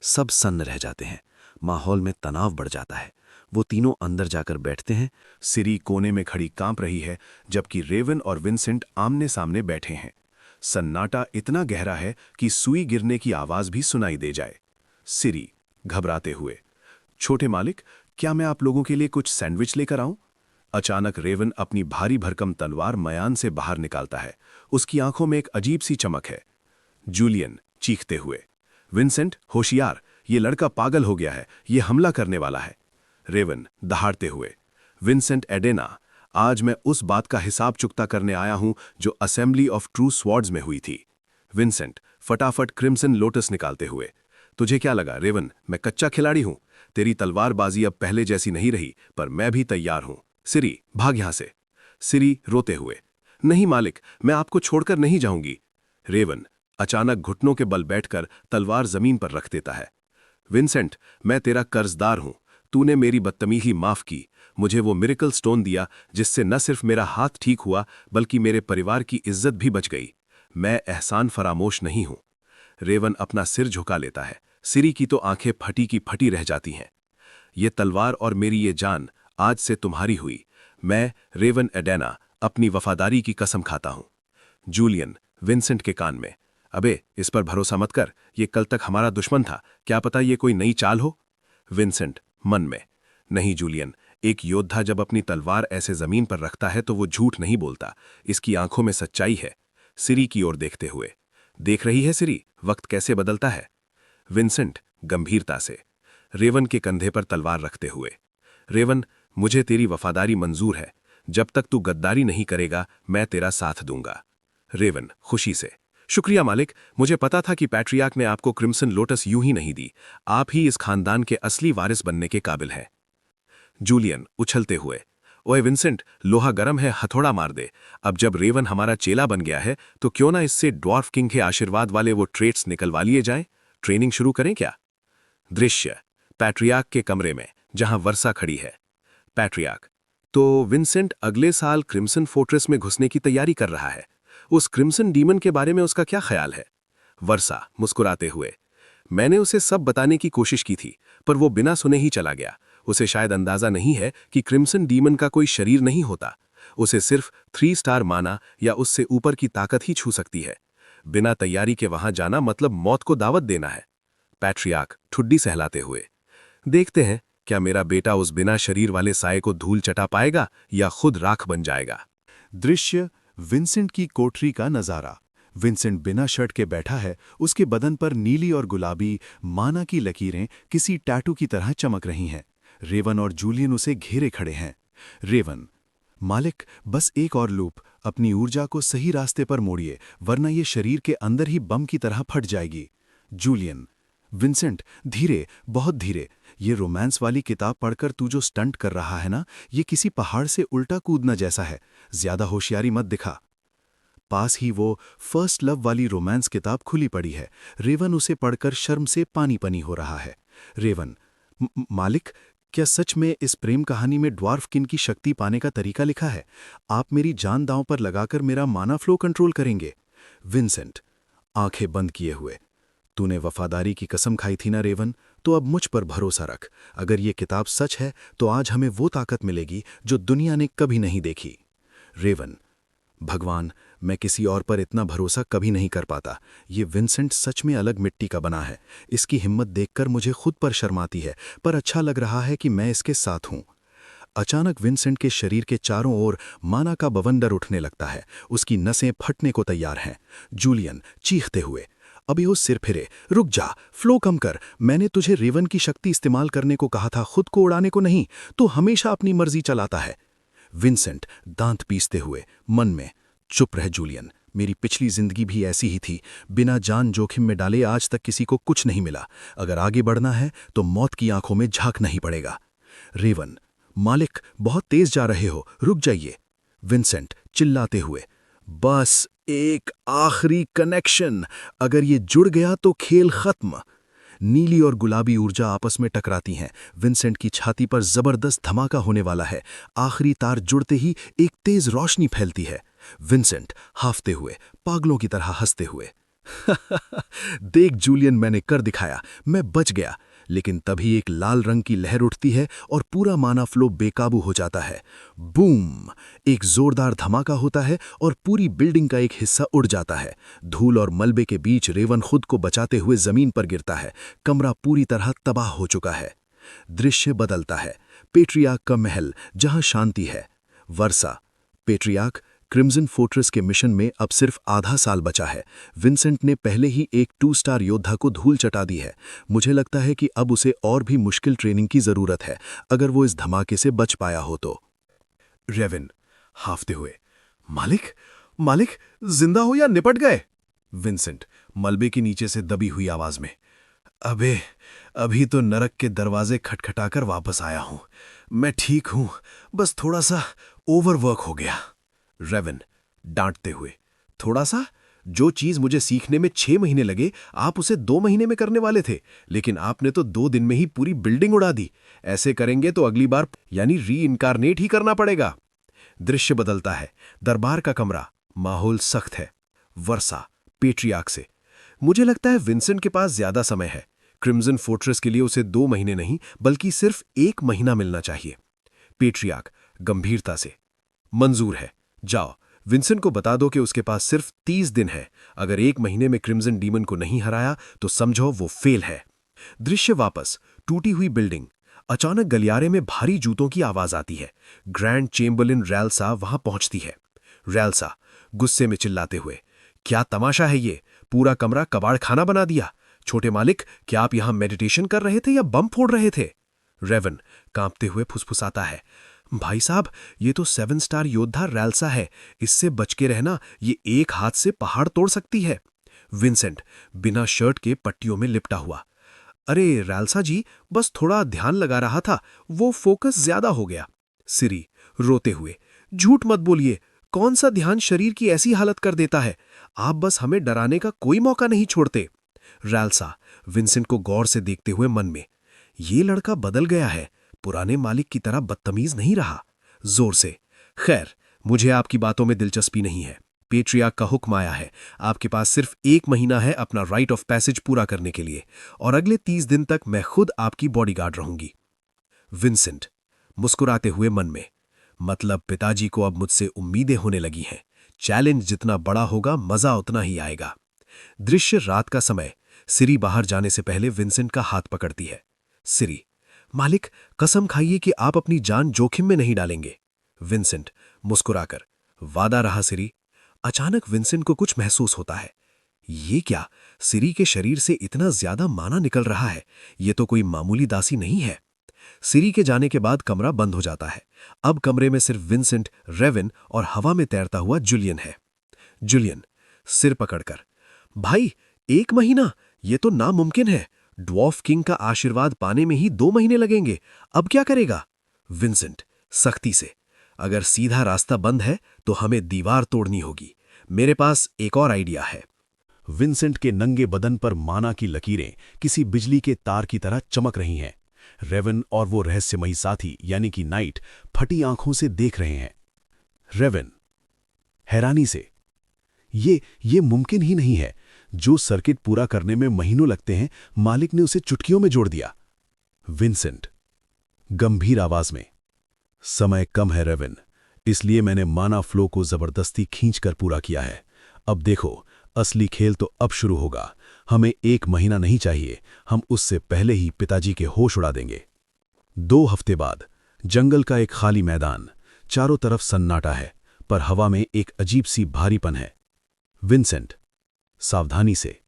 सब सन्न रह जाते हैं। माहौल में तनाव बढ़ जाता है। वो तीनों अंदर जाकर बैठते हैं। सिरी कोने में खड़ी कांप रही है, जबकि रेवन और विंसेंट आमने सामने बैठे हैं। सन्नाटा इतना गहरा है कि सुई गिरने की आवाज भी सुनाई दे जाए। सिरी घबराते हुए, छोटे मालिक, क्या मैं आप लोगों के लिए कुछ सैंडविच लेकर आऊं? अचानक रेवन अपनी भारी भरकम तलवार मयान से बाहर निकालता है। उसकी आंखों में एक अजीब सी चमक है। जूलियन चीखते हुए, विंसेंट होशियार, ये लड़का पागल हो गया है, ये हमला करने वाला है। रेवन दहाड़ते हुए, विंसेंट एडेना, आज मैं उस बात का हिसाब चुकता करने आया हूं जो असेंबली ऑफ ट्रू स्वॉर्ड्स में हुई थी। विंसेंट फटाफट क्रिम्सन लोटस निकालते हुए, तुझे क्या लगा रेवन, मैं कच्चा खिलाड़ी हूं? तेरी तलवारबाजी अब पहले जैसी नहीं रही, पर मैं भी तैयार हूं। सिरी भाग यहां से। सिरी रोते हुए, नहीं मालिक, मैं आपको छोड़कर नहीं जाऊंगी। रेवन अचानक घुटनों के बल बैठकर तलवार जमीन पर रख देता है। विंसेंट, मैं तेरा कर्जदार हूं। तूने मेरी बदतमीजी माफ की, मुझे वो मिरेकल स्टोन दिया जिससे न सिर्फ मेरा हाथ ठीक हुआ बल्कि मेरे परिवार की इज्जत भी बच गई। मैं एहसान फरामोश नहीं हूं। रेवन अपना सिर झुका लेता है। सिरी की तो आंखें फटी की फटी रह जाती हैं। ये तलवार और मेरी ये जान आज से तुम्हारी हुई। मैं रेवन एडेना अपनी वफादारी की कसम खाता हूं। जूलियन विंसेंट के कान में, अबे इस पर भरोसा मत कर, ये कल तक हमारा दुश्मन था, क्या पता ये कोई नई चाल हो। विंसेंट मन में, नहीं जूलियन, एक योद्धा जब अपनी तलवार ऐसे जमीन पर रखता है तो वो झूठ नहीं बोलता, इसकी आंखों में सच्चाई है। सिरी की ओर देखते हुए, देख रही है सिरी, वक्त कैसे बदलता है। विंसेंट गंभीरता से, रेवन के कंधे पर तलवार रखते हुए, रेवन मुझे तेरी वफादारी मंजूर है, जब तक तू गद्दारी नहीं करेगा मैं तेरा साथ दूंगा। रेवन खुशी से, शुक्रिया मालिक, मुझे पता था कि पैट्रियार्क ने आपको क्रिम्सन लोटस यूं ही नहीं दी, आप ही इस खानदान के असली वारिस बनने के काबिल हैं। जूलियन उछलते हुए, ओए विंसेंट, लोहा गरम है, हथौड़ा मार दे। अब जब रेवन हमारा चेला बन गया है तो क्यों ना इससे ड्वार्फ किंग के आशीर्वाद वाले वो ट्रेट्स निकलवा लिए जाएं, ट्रेनिंग शुरू करें क्या। दृश्य पैट्रियार्क के कमरे में जहां वर्षा खड़ी है। पैट्रियार्क, तो विंसेंट अगले साल क्रिम्सन फोर्ट्रेस में घुसने की तैयारी कर रहा है, उस क्रिम्सन डीमन के बारे में उसका क्या ख्याल है। वर्षा मुस्कुराते हुए, मैंने उसे सब बताने की कोशिश की थी पर वो बिना सुने ही चला गया। उसे शायद अंदाजा नहीं है कि क्रिम्सन डीमन का कोई शरीर नहीं होता, उसे सिर्फ 3 स्टार माना या उससे ऊपर की ताकत ही छू सकती है। बिना तैयारी के वहां जाना मतलब मौत को दावत देना है। पैट्रियार्क ठुड्डी सहलाते हुए, देखते हैं क्या मेरा बेटा उस बिना शरीर वाले साये को धूल चटा पाएगा या खुद राख बन जाएगा। दृश्य विंसेंट की कोठरी का नजारा। विंसेंट बिना शर्ट के बैठा है, उसके बदन पर नीली और गुलाबी माना की लकीरें किसी टैटू की तरह चमक रही हैं। रेवन और जूलियन उसे घेरे खड़े हैं। रेवन, मालिक बस एक और लूप, अपनी ऊर्जा को सही रास्ते पर मोड़िए वरना ये शरीर के अंदर ही बम की तरह फट जाएगी। जूलियन, विंसेंट धीरे, बहुत धीरे, ये रोमांस वाली किताब पढ़कर तू जो स्टंट कर रहा है ना, ये किसी पहाड़ से उल्टा कूदना जैसा है, ज्यादा होशियारी मत दिखा। पास ही वो फर्स्ट लव वाली रोमांस किताब खुली पड़ी है। रेवन उसे पढ़कर शर्म से पानी पनी हो रहा है। रेवन, मालिक क्या सच में इस प्रेम कहानी में ड्वार्फ किन की शक्ति पाने का तरीका लिखा है? आप मेरी जान दांव पर लगाकर मेरा माना फ्लो कंट्रोल करेंगे? विंसेंट आंखें बंद किए हुए, तूने वफादारी की कसम खाई थी ना रेवन, तो अब मुझ पर भरोसा रख। अगर ये किताब सच है तो आज हमें वो ताकत मिलेगी जो दुनिया ने कभी नहीं देखी। रेवन, भगवान, मैं किसी और पर इतना भरोसा कभी नहीं कर पाता। ये विंसेंट सच में अलग मिट्टी का बना है। इसकी हिम्मत देखकर मुझे खुद पर शर्म आती है, पर अच्छा लग रहा है कि मैं इसके साथ हूं। अचानक विंसेंट के शरीर के चारों ओर माना का बवंडर उठने लगता है, उसकी नसें फटने को तैयार हैं। जूलियन चीखते हुए, अभी वो सिर फिरे, रुक जा, फ्लो कम कर, मैंने तुझे रेवन की शक्ति इस्तेमाल करने को कहा था, खुद को उड़ाने को नहीं। तो हमेशा अपनी मर्जी चलाता है। विंसेंट दांत पीसते हुए, मन में, चुप रह जूलियन, मेरी पिछली जिंदगी भी ऐसी ही थी, बिना जान जोखिम में डाले आज तक किसी को कुछ नहीं मिला। अगर आगे बढ़ना है तो मौत की आंखों में झांकना ही पड़ेगा। रेवन, मालिक बहुत तेज जा रहे हो, रुक जाइए। विंसेंट चिल्लाते हुए, बस एक आखिरी कनेक्शन, अगर ये जुड़ गया तो खेल खत्म। नीली और गुलाबी ऊर्जा आपस में टकराती हैं। विंसेंट की छाती पर जबरदस्त धमाका होने वाला है। आखिरी तार जुड़ते ही एक तेज रोशनी फैलती है। विंसेंट हाफते हुए, पागलों की तरह हंसते हुए, देख जूलियन, मैंने कर दिखाया, मैं बच गया। लेकिन तभी एक लाल रंग की लहर उठती है और पूरा माना फ्लो बेकाबू हो जाता है। बूम! एक जोरदार धमाका होता है और पूरी बिल्डिंग का एक हिस्सा उड़ जाता है। धूल और मलबे के बीच रेवन खुद को बचाते हुए जमीन पर गिरता है। कमरा पूरी तरह तबाह हो चुका है। दृश्य बदलता है। पेट्रियार्क का महल, जहां शांति है। वर्षा, पेट्रियार्क, क्रिम्सन फोर्ट्रेस के मिशन में अब सिर्फ आधा साल बचा है। विंसेंट ने पहले ही एक 2 स्टार योद्धा को धूल चटा दी है। मुझे लगता है कि अब उसे और भी मुश्किल ट्रेनिंग की जरूरत है, अगर वो इस धमाके से बच पाया हो तो। रेवन हाफते हुए, मालिक जिंदा हो या निपट गए? विंसेंट मलबे के नीचे से दबी हुई आवाज में, अबे अभी तो नरक के दरवाजे खटखटाकर वापस आया हूं। मैं ठीक हूं, बस थोड़ा सा ओवरवर्क हो गया। रेवन डांटते हुए, थोड़ा सा? जो चीज मुझे सीखने में 6 महीने लगे, आप उसे 2 महीने में करने वाले थे, लेकिन आपने तो 2 दिन में ही पूरी बिल्डिंग उड़ा दी। ऐसे करेंगे तो अगली बार यानी री-इनकारनेट ही करना पड़ेगा। दृश्य बदलता है। दरबार का कमरा। माहौल सख्त है। वर्षा, पेट्रियार्क से। मुझे लगता है विंसेंट के पास ज्यादा समय है। क्रिम्सन फोर्ट्रेस के लिए उसे 2 महीने नहीं बल्कि सिर्फ 1 महीना मिलना चाहिए। पेट्रियार्क गंभीरता से। मंजूर है, जाओ विंसेंट को बता दो कि उसके पास सिर्फ 30 दिन है। अगर 1 महीने में क्रिम्सन डीमन को नहीं हराया तो समझो वो फेल है। दृश्य वापस। टूटी हुई बिल्डिंग। अचानक गलियारे में भारी जूतों की आवाज आती है। ग्रैंड चेम्बरलिन रैल्सा वहां पहुंचती है। रैल्सा गुस्से में चिल्लाते हुए, क्या तमाशा है ये? पूरा कमरा कबाड़ खाना बना दिया। छोटे मालिक, क्या आप यहां मेडिटेशन कर रहे थे या बम फोड़ रहे थे? रेवन कांपते हुए फुसफुसाता है, भाई साहब, ये तो 7 स्टार योद्धा रैल्सा है। इससे बच के रहना, ये एक हाथ से पहाड़ तोड़ सकती है। विंसेंट बिना शर्ट के पट्टियों में लिपटा हुआ, अरे रैल्सा जी, बस थोड़ा ध्यान लगा रहा था, वो फोकस ज्यादा हो गया। सिरी रोते हुए, झूठ मत बोलिए, कौन सा ध्यान शरीर की ऐसी हालत कर देता है? आप बस हमें डराने का कोई मौका नहीं छोड़ते। रैल्सा विंसेंट को गौर से देखते हुए मन में, ये लड़का बदल गया है, पुराने मालिक की तरह बदतमीज नहीं रहा। जोर से, खैर, मुझे आपकी बातों में दिलचस्पी नहीं है। पेट्रियार्क का हुक्म आया है, आपके पास सिर्फ 1 महीना है अपना राइट ऑफ पैसेज पूरा करने के लिए, और अगले 30 दिन तक मैं खुद आपकी बॉडीगार्ड रहूंगी। विंसेंट मुस्कुराते हुए मन में, मतलब पिताजी को अब मुझसे उम्मीदें होने लगी हैं। चैलेंज जितना बड़ा होगा, मजा उतना ही आएगा। दृश्य रात का समय। सिरी बाहर जाने से पहले विंसेंट का हाथ पकड़ती है। सिरी, मालिक, कसम खाइए कि आप अपनी जान जोखिम में नहीं डालेंगे। विंसेंट मुस्कुराकर, वादा रहा सिरी। अचानक विंसेंट को कुछ महसूस होता है। ये क्या? सिरी के शरीर से इतना ज्यादा माना निकल रहा है। ये तो कोई मामूली दासी नहीं है। सिरी के जाने के बाद कमरा बंद हो जाता है। अब कमरे में सिर्फ विंसेंट, रेवन और हवा में तैरता हुआ जुलियन है। जुलियन सिर पकड़कर, भाई 1 महीना, ये तो नामुमकिन है। ड्वार्फ किंग का आशीर्वाद पाने में ही 2 महीने लगेंगे। अब क्या करेगा? विंसेंट सख्ती से, अगर सीधा रास्ता बंद है तो हमें दीवार तोड़नी होगी। मेरे पास एक और आइडिया है। विंसेंट के नंगे बदन पर माना की लकीरें किसी बिजली के तार की तरह चमक रही हैं। रेवन और वो रहस्यमयी साथी यानी कि नाइट फटी आंखों से देख रहे हैं। रेवन हैरानी से, ये मुमकिन ही नहीं है। जो सर्किट पूरा करने में महीनों लगते हैं, मालिक ने उसे चुटकियों में जोड़ दिया। विंसेंट गंभीर आवाज में, समय कम है रेवन, इसलिए मैंने माना फ्लो को जबरदस्ती खींचकर पूरा किया है। अब देखो, असली खेल तो अब शुरू होगा। हमें 1 महीना नहीं चाहिए, हम उससे पहले ही पिताजी के होश उड़ा देंगे। 2 हफ्ते बाद जंगल का एक खाली मैदान। चारों तरफ सन्नाटा है, पर हवा में एक अजीब सी भारीपन है। विंसेंट सावधानी से,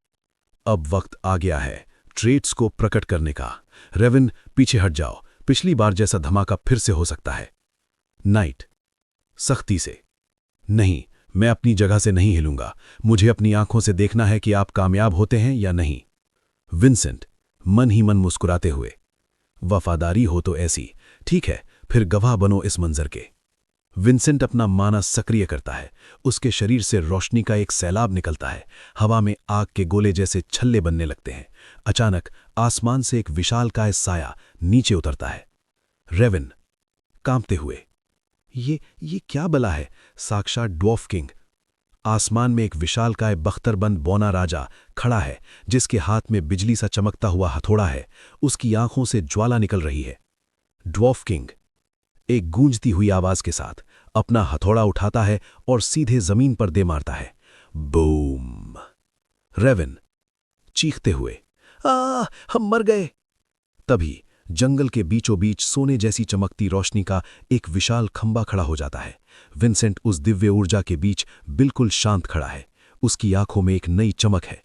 अब वक्त आ गया है ट्रेट्स को प्रकट करने का। रेवन पीछे हट जाओ, पिछली बार जैसा धमाका फिर से हो सकता है। नाइट सख्ती से, नहीं, मैं अपनी जगह से नहीं हिलूंगा। मुझे अपनी आंखों से देखना है कि आप कामयाब होते हैं या नहीं। विंसेंट मन ही मन मुस्कुराते हुए, वफादारी हो तो ऐसी, ठीक है, फिर गवाह बनो इस मंजर के। विंसेंट अपना माना सक्रिय करता है। उसके शरीर से रोशनी का एक सैलाब निकलता है। हवा में आग के गोले जैसे छल्ले बनने लगते हैं। अचानक आसमान से एक विशालकाय साया नीचे उतरता है। रेवन कांपते हुए, ये क्या बला है? साक्षात ड्वार्फ किंग। आसमान में एक विशालकाय बख्तरबंद बौना राजा खड़ा है, जिसके हाथ में बिजली सा चमकता हुआ हथौड़ा है। उसकी आंखों से ज्वाला निकल रही है। ड्वार्फ किंग एक गूंजती हुई आवाज के साथ अपना हथौड़ा उठाता है और सीधे जमीन पर दे मारता है। बूम! रेवन चीखते हुए, हम मर गए। तभी जंगल के बीचों बीच सोने जैसी चमकती रोशनी का एक विशाल खंबा खड़ा हो जाता है। विंसेंट उस दिव्य ऊर्जा के बीच बिल्कुल शांत खड़ा है। उसकी आंखों में एक नई चमक है।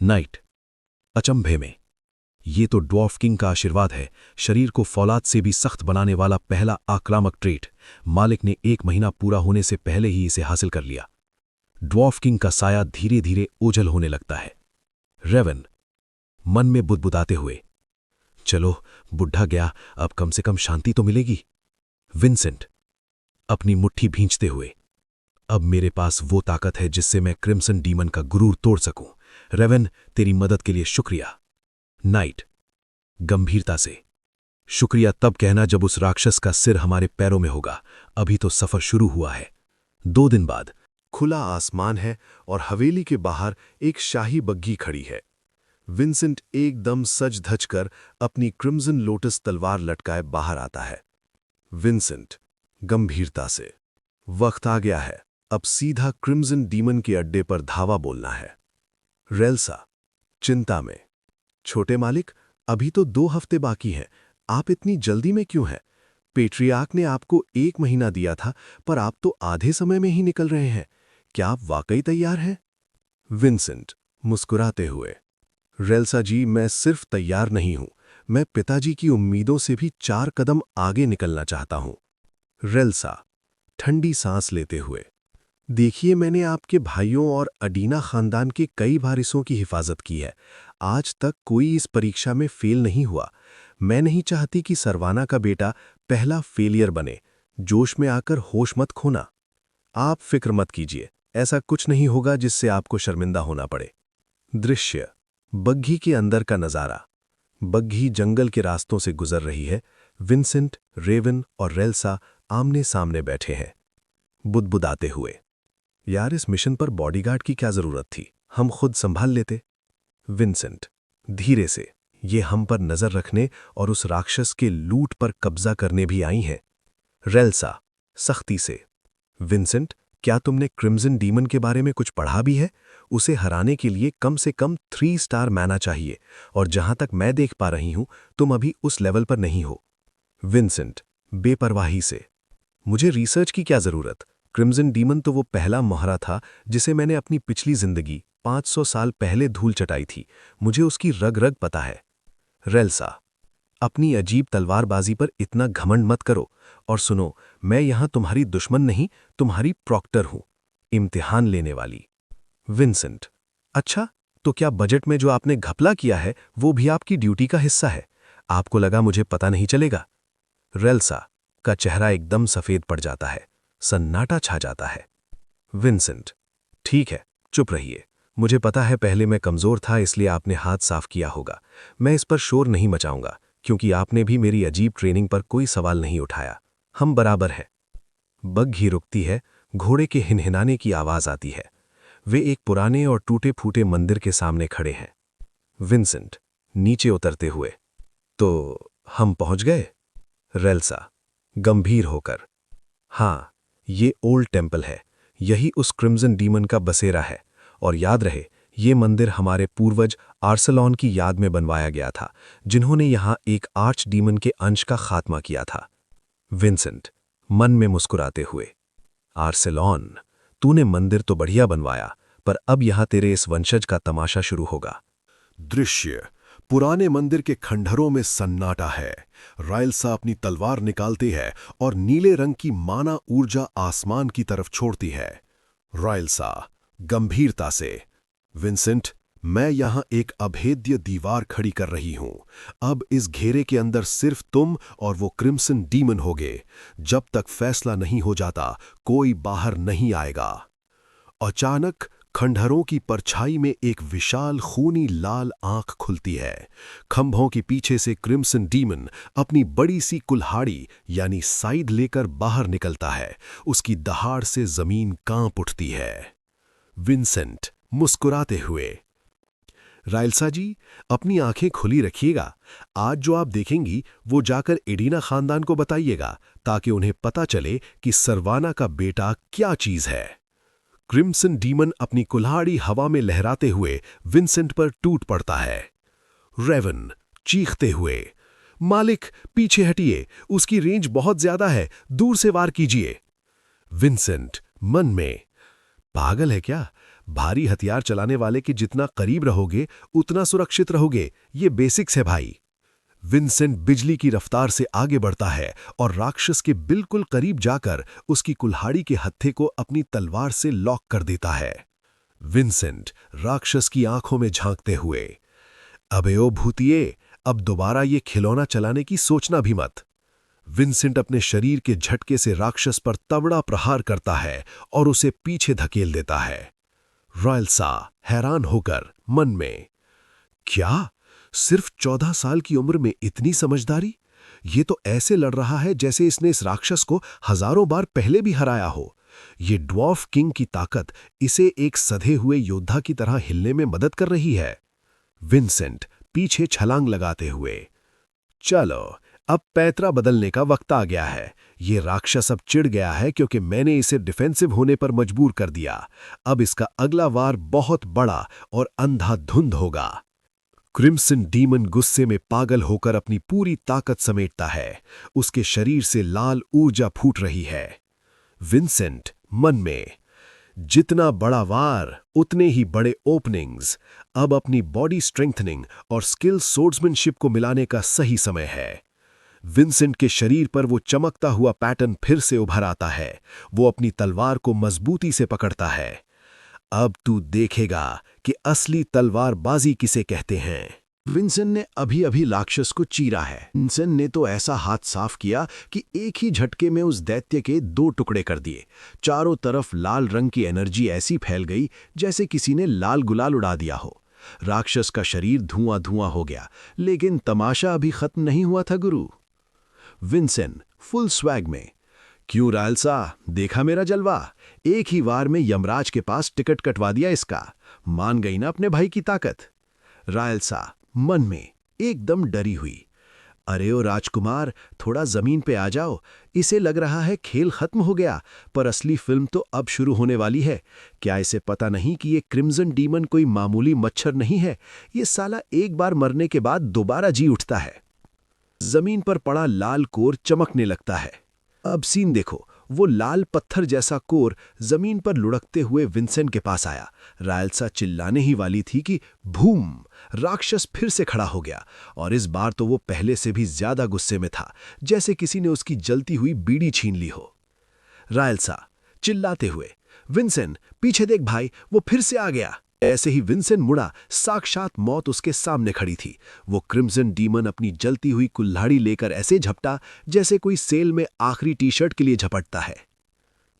नाइट अचंभे में, ये तो ड्वार्फ किंग का आशीर्वाद है, शरीर को फौलाद से भी सख्त बनाने वाला पहला आक्रामक ट्रेट। मालिक ने 1 महीना पूरा होने से पहले ही इसे हासिल कर लिया। ड्वार्फ किंग का साया धीरे धीरे ओझल होने लगता है। रेवन मन में बुदबुदाते हुए, चलो बुढ़ा गया, अब कम से कम शांति तो मिलेगी। विंसेंट अपनी मुट्ठी भींचते हुए, अब मेरे पास वो ताकत है जिससे मैं क्रिम्सन डीमन का गुरूर तोड़ सकूं। रेवन, तेरी मदद के लिए शुक्रिया। नाइट गंभीरता से, शुक्रिया तब कहना जब उस राक्षस का सिर हमारे पैरों में होगा। अभी तो सफर शुरू हुआ है। 2 दिन बाद खुला आसमान है और हवेली के बाहर एक शाही बग्घी खड़ी है। विंसेंट एकदम सज धज कर अपनी क्रिम्सन लोटस तलवार लटकाए बाहर आता है। विंसेंट गंभीरता से, वक्त आ गया है, अब सीधा क्रिम्सन डीमन के अड्डे पर धावा बोलना है। रेल्सा चिंता में, छोटे मालिक, अभी तो 2 हफ्ते बाकी हैं, आप इतनी जल्दी में क्यों हैं? पेट्रियार्क ने आपको 1 महीना दिया था, पर आप तो आधे समय में ही निकल रहे हैं। क्या आप वाकई तैयार हैं? विंसेंट मुस्कुराते हुए, रेल्सा जी, मैं सिर्फ तैयार नहीं हूं, मैं पिताजी की उम्मीदों से भी 4 कदम आगे निकलना चाहता हूं। रेल्सा ठंडी सांस लेते हुए, देखिए, मैंने आपके भाइयों और अडीना खानदान के कई वारिसों की हिफाजत की है। आज तक कोई इस परीक्षा में फेल नहीं हुआ। मैं नहीं चाहती कि सरवाना का बेटा पहला फेलियर बने। जोश में आकर होश मत खोना। आप फिक्र मत कीजिए, ऐसा कुछ नहीं होगा जिससे आपको शर्मिंदा होना पड़े। दृश्य बग्घी के अंदर का नज़ारा। बग्घी जंगल के रास्तों से गुजर रही है। विंसेंट, रेवन और रेल्सा आमने सामने बैठे हैं, बुदबुदाते हुए। यार, इस मिशन पर बॉडीगार्ड की क्या जरूरत थी, हम खुद संभाल लेते। विंसेंट धीरे से, ये हम पर नजर रखने और उस राक्षस के लूट पर कब्जा करने भी आई हैं। रेल्सा सख्ती से, विंसेंट, क्या तुमने क्रिम्सन डीमन के बारे में कुछ पढ़ा भी है? उसे हराने के लिए कम से कम 3 स्टार मैना चाहिए, और जहां तक मैं देख पा रही हूं तुम अभी उस लेवल पर नहीं हो। विंसेंट बेपरवाही से, मुझे रिसर्च की क्या जरूरत? क्रिम्सन डीमन तो वो पहला मोहरा था जिसे मैंने अपनी पिछली जिंदगी 500 साल पहले धूल चटाई थी। मुझे उसकी रग रग पता है। रेल्सा अपनी अजीब तलवारबाजी पर इतना घमंड मत करो, और सुनो, मैं यहां तुम्हारी दुश्मन नहीं, तुम्हारी प्रॉक्टर हूं, इम्तिहान लेने वाली। विंसेंट अच्छा, तो क्या बजट में जो आपने घपला किया है वो भी आपकी ड्यूटी का हिस्सा है? आपको लगा मुझे पता नहीं चलेगा? रेल्सा का चेहरा एकदम सफेद पड़ जाता है, सन्नाटा छा जाता है। विंसेंट ठीक है, चुप रहिए। मुझे पता है पहले मैं कमजोर था, इसलिए आपने हाथ साफ किया होगा। मैं इस पर शोर नहीं मचाऊंगा, क्योंकि आपने भी मेरी अजीब ट्रेनिंग पर कोई सवाल नहीं उठाया। हम बराबर हैं। बग्घी रुकती है, घोड़े के हिनहिनाने की आवाज आती है। वे एक पुराने और टूटे फूटे मंदिर के सामने खड़े हैं। विंसेंट नीचे उतरते हुए, तो हम पहुंच गए? रेल्सा गंभीर होकर, हाँ, ये ओल्ड टेम्पल है, यही उस क्रिम्सन डीमन का बसेरा है। और याद रहे, ये मंदिर हमारे पूर्वज आर्सलॉन की याद में बनवाया गया था, जिन्होंने यहाँ एक आर्च डीमन के अंश का खात्मा किया था। विंसेंट मन में मुस्कुराते हुए, आर्सलॉन, तूने मंदिर तो बढ़िया बनवाया, पर अब यहाँ तेरे इस वंशज का तमाशा शुरू होगा। दृश्य पुराने मंदिर के खंडहरों में सन्नाटा है। रायल्सा अपनी तलवार निकालती है और नीले रंग की माना ऊर्जा आसमान की तरफ छोड़ती है। रायल्सा गंभीरता से, विंसेंट, मैं यहां एक अभेद्य दीवार खड़ी कर रही हूं। अब इस घेरे के अंदर सिर्फ तुम और वो क्रिम्सन डीमन होगे। जब तक फैसला नहीं हो जाता कोई बाहर नहीं आएगा। अचानक खंडहरों की परछाई में एक विशाल खूनी लाल आंख खुलती है। खंभों के पीछे से क्रिम्सन डीमन अपनी बड़ी सी कुल्हाड़ी यानी साइड लेकर बाहर निकलता है। उसकी दहाड़ से जमीन कांप उठती है। विंसेंट मुस्कुराते हुए, रायल्सा जी, अपनी आंखें खुली रखिएगा। आज जो आप देखेंगी वो जाकर एडिना खानदान को बताइएगा, ताकि उन्हें पता चले कि सरवाना का बेटा क्या चीज है। क्रिम्सन डीमन अपनी कुल्हाड़ी हवा में लहराते हुए विंसेंट पर टूट पड़ता है। रेवन चीखते हुए, मालिक पीछे हटिए, उसकी रेंज बहुत ज्यादा है, दूर से वार कीजिए। विंसेंट मन में, पागल है क्या? भारी हथियार चलाने वाले के जितना करीब रहोगे उतना सुरक्षित रहोगे, ये बेसिक्स है भाई। विंसेंट बिजली की रफ्तार से आगे बढ़ता है और राक्षस के बिल्कुल करीब जाकर उसकी कुल्हाड़ी के हत्थे को अपनी तलवार से लॉक कर देता है। विंसेंट राक्षस की आंखों में झांकते हुए, अबे ओ भूतिए, अब दोबारा ये खिलौना चलाने की सोचना भी मत। विंसेंट अपने शरीर के झटके से राक्षस पर तगड़ा प्रहार करता है और उसे पीछे धकेल देता है। रायल्सा हैरान होकर मन में, क्या सिर्फ 14 साल की उम्र में इतनी समझदारी? ये तो ऐसे लड़ रहा है जैसे इसने इस राक्षस को हजारों बार पहले भी हराया हो। ये ड्वार्फ किंग की ताकत इसे एक सधे हुए योद्धा की तरह हिलने में मदद कर रही है। विंसेंट पीछे छलांग लगाते हुए, चलो अब पैतरा बदलने का वक्त आ गया है। ये राक्षस अब चिढ़ गया है क्योंकि मैंने इसे डिफेंसिव होने पर मजबूर कर दिया। अब इसका अगला वार बहुत बड़ा और अंधाधुंध होगा। क्रिम्सन डीमन गुस्से में पागल होकर अपनी पूरी ताकत समेटता है। उसके शरीर से लाल ऊर्जा फूट रही है। विंसेंट मन में, जितना बड़ा वार उतने ही बड़े ओपनिंग्स। अब अपनी बॉडी स्ट्रेंथनिंग और स्किल सोर्ड्समैनशिप को मिलाने का सही समय है। विंसेंट के शरीर पर वो चमकता हुआ पैटर्न फिर से उभर आता है। वो अपनी तलवार को मजबूती से पकड़ता है। अब तू देखेगा कि असली तलवारबाजी किसे कहते हैं। विंसेंट ने अभी अभी राक्षस को चीरा है। विंसेंट ने तो ऐसा हाथ साफ किया कि एक ही झटके में उस दैत्य के 2 टुकड़े कर दिए। चारों तरफ लाल रंग की एनर्जी ऐसी फैल गई जैसे किसी ने लाल गुलाल उड़ा दिया हो। राक्षस का शरीर धुआं धुआं हो गया, लेकिन तमाशा अभी खत्म नहीं हुआ था गुरु। विंसेंट फुल स्वैग में, क्यों रायल्सा, देखा मेरा जलवा? एक ही वार में यमराज के पास टिकट कटवा दिया इसका। मान गई ना अपने भाई की ताकत? रायल्सा मन में एकदम डरी हुई, अरे ओ राजकुमार, थोड़ा जमीन पे आ जाओ। इसे लग रहा है खेल खत्म हो गया, पर असली फिल्म तो अब शुरू होने वाली है। क्या इसे पता नहीं कि ये क्रिम्सन डीमन कोई मामूली मच्छर नहीं है? ये साला एक बार मरने के बाद दोबारा जी उठता है। जमीन पर पड़ा लाल कोर चमकने लगता है। अब सीन देखो, वो लाल पत्थर जैसा कोर जमीन पर लुढ़कते हुए विंसेंट के पास आया। रायल्सा चिल्लाने ही वाली थी कि भूम! राक्षस फिर से खड़ा हो गया, और इस बार तो वो पहले से भी ज्यादा गुस्से में था, जैसे किसी ने उसकी जलती हुई बीड़ी छीन ली हो। रायल्सा चिल्लाते हुए, विंसेंट पीछे देख भाई, वो फिर से आ गया। ऐसे ही विंसेंट मुड़ा, साक्षात मौत उसके सामने खड़ी थी। वो क्रिम्सन डीमन अपनी जलती हुई कुल्हाड़ी लेकर ऐसे झपटा जैसे कोई सेल में आखिरी टी-शर्ट के लिए झपटता है।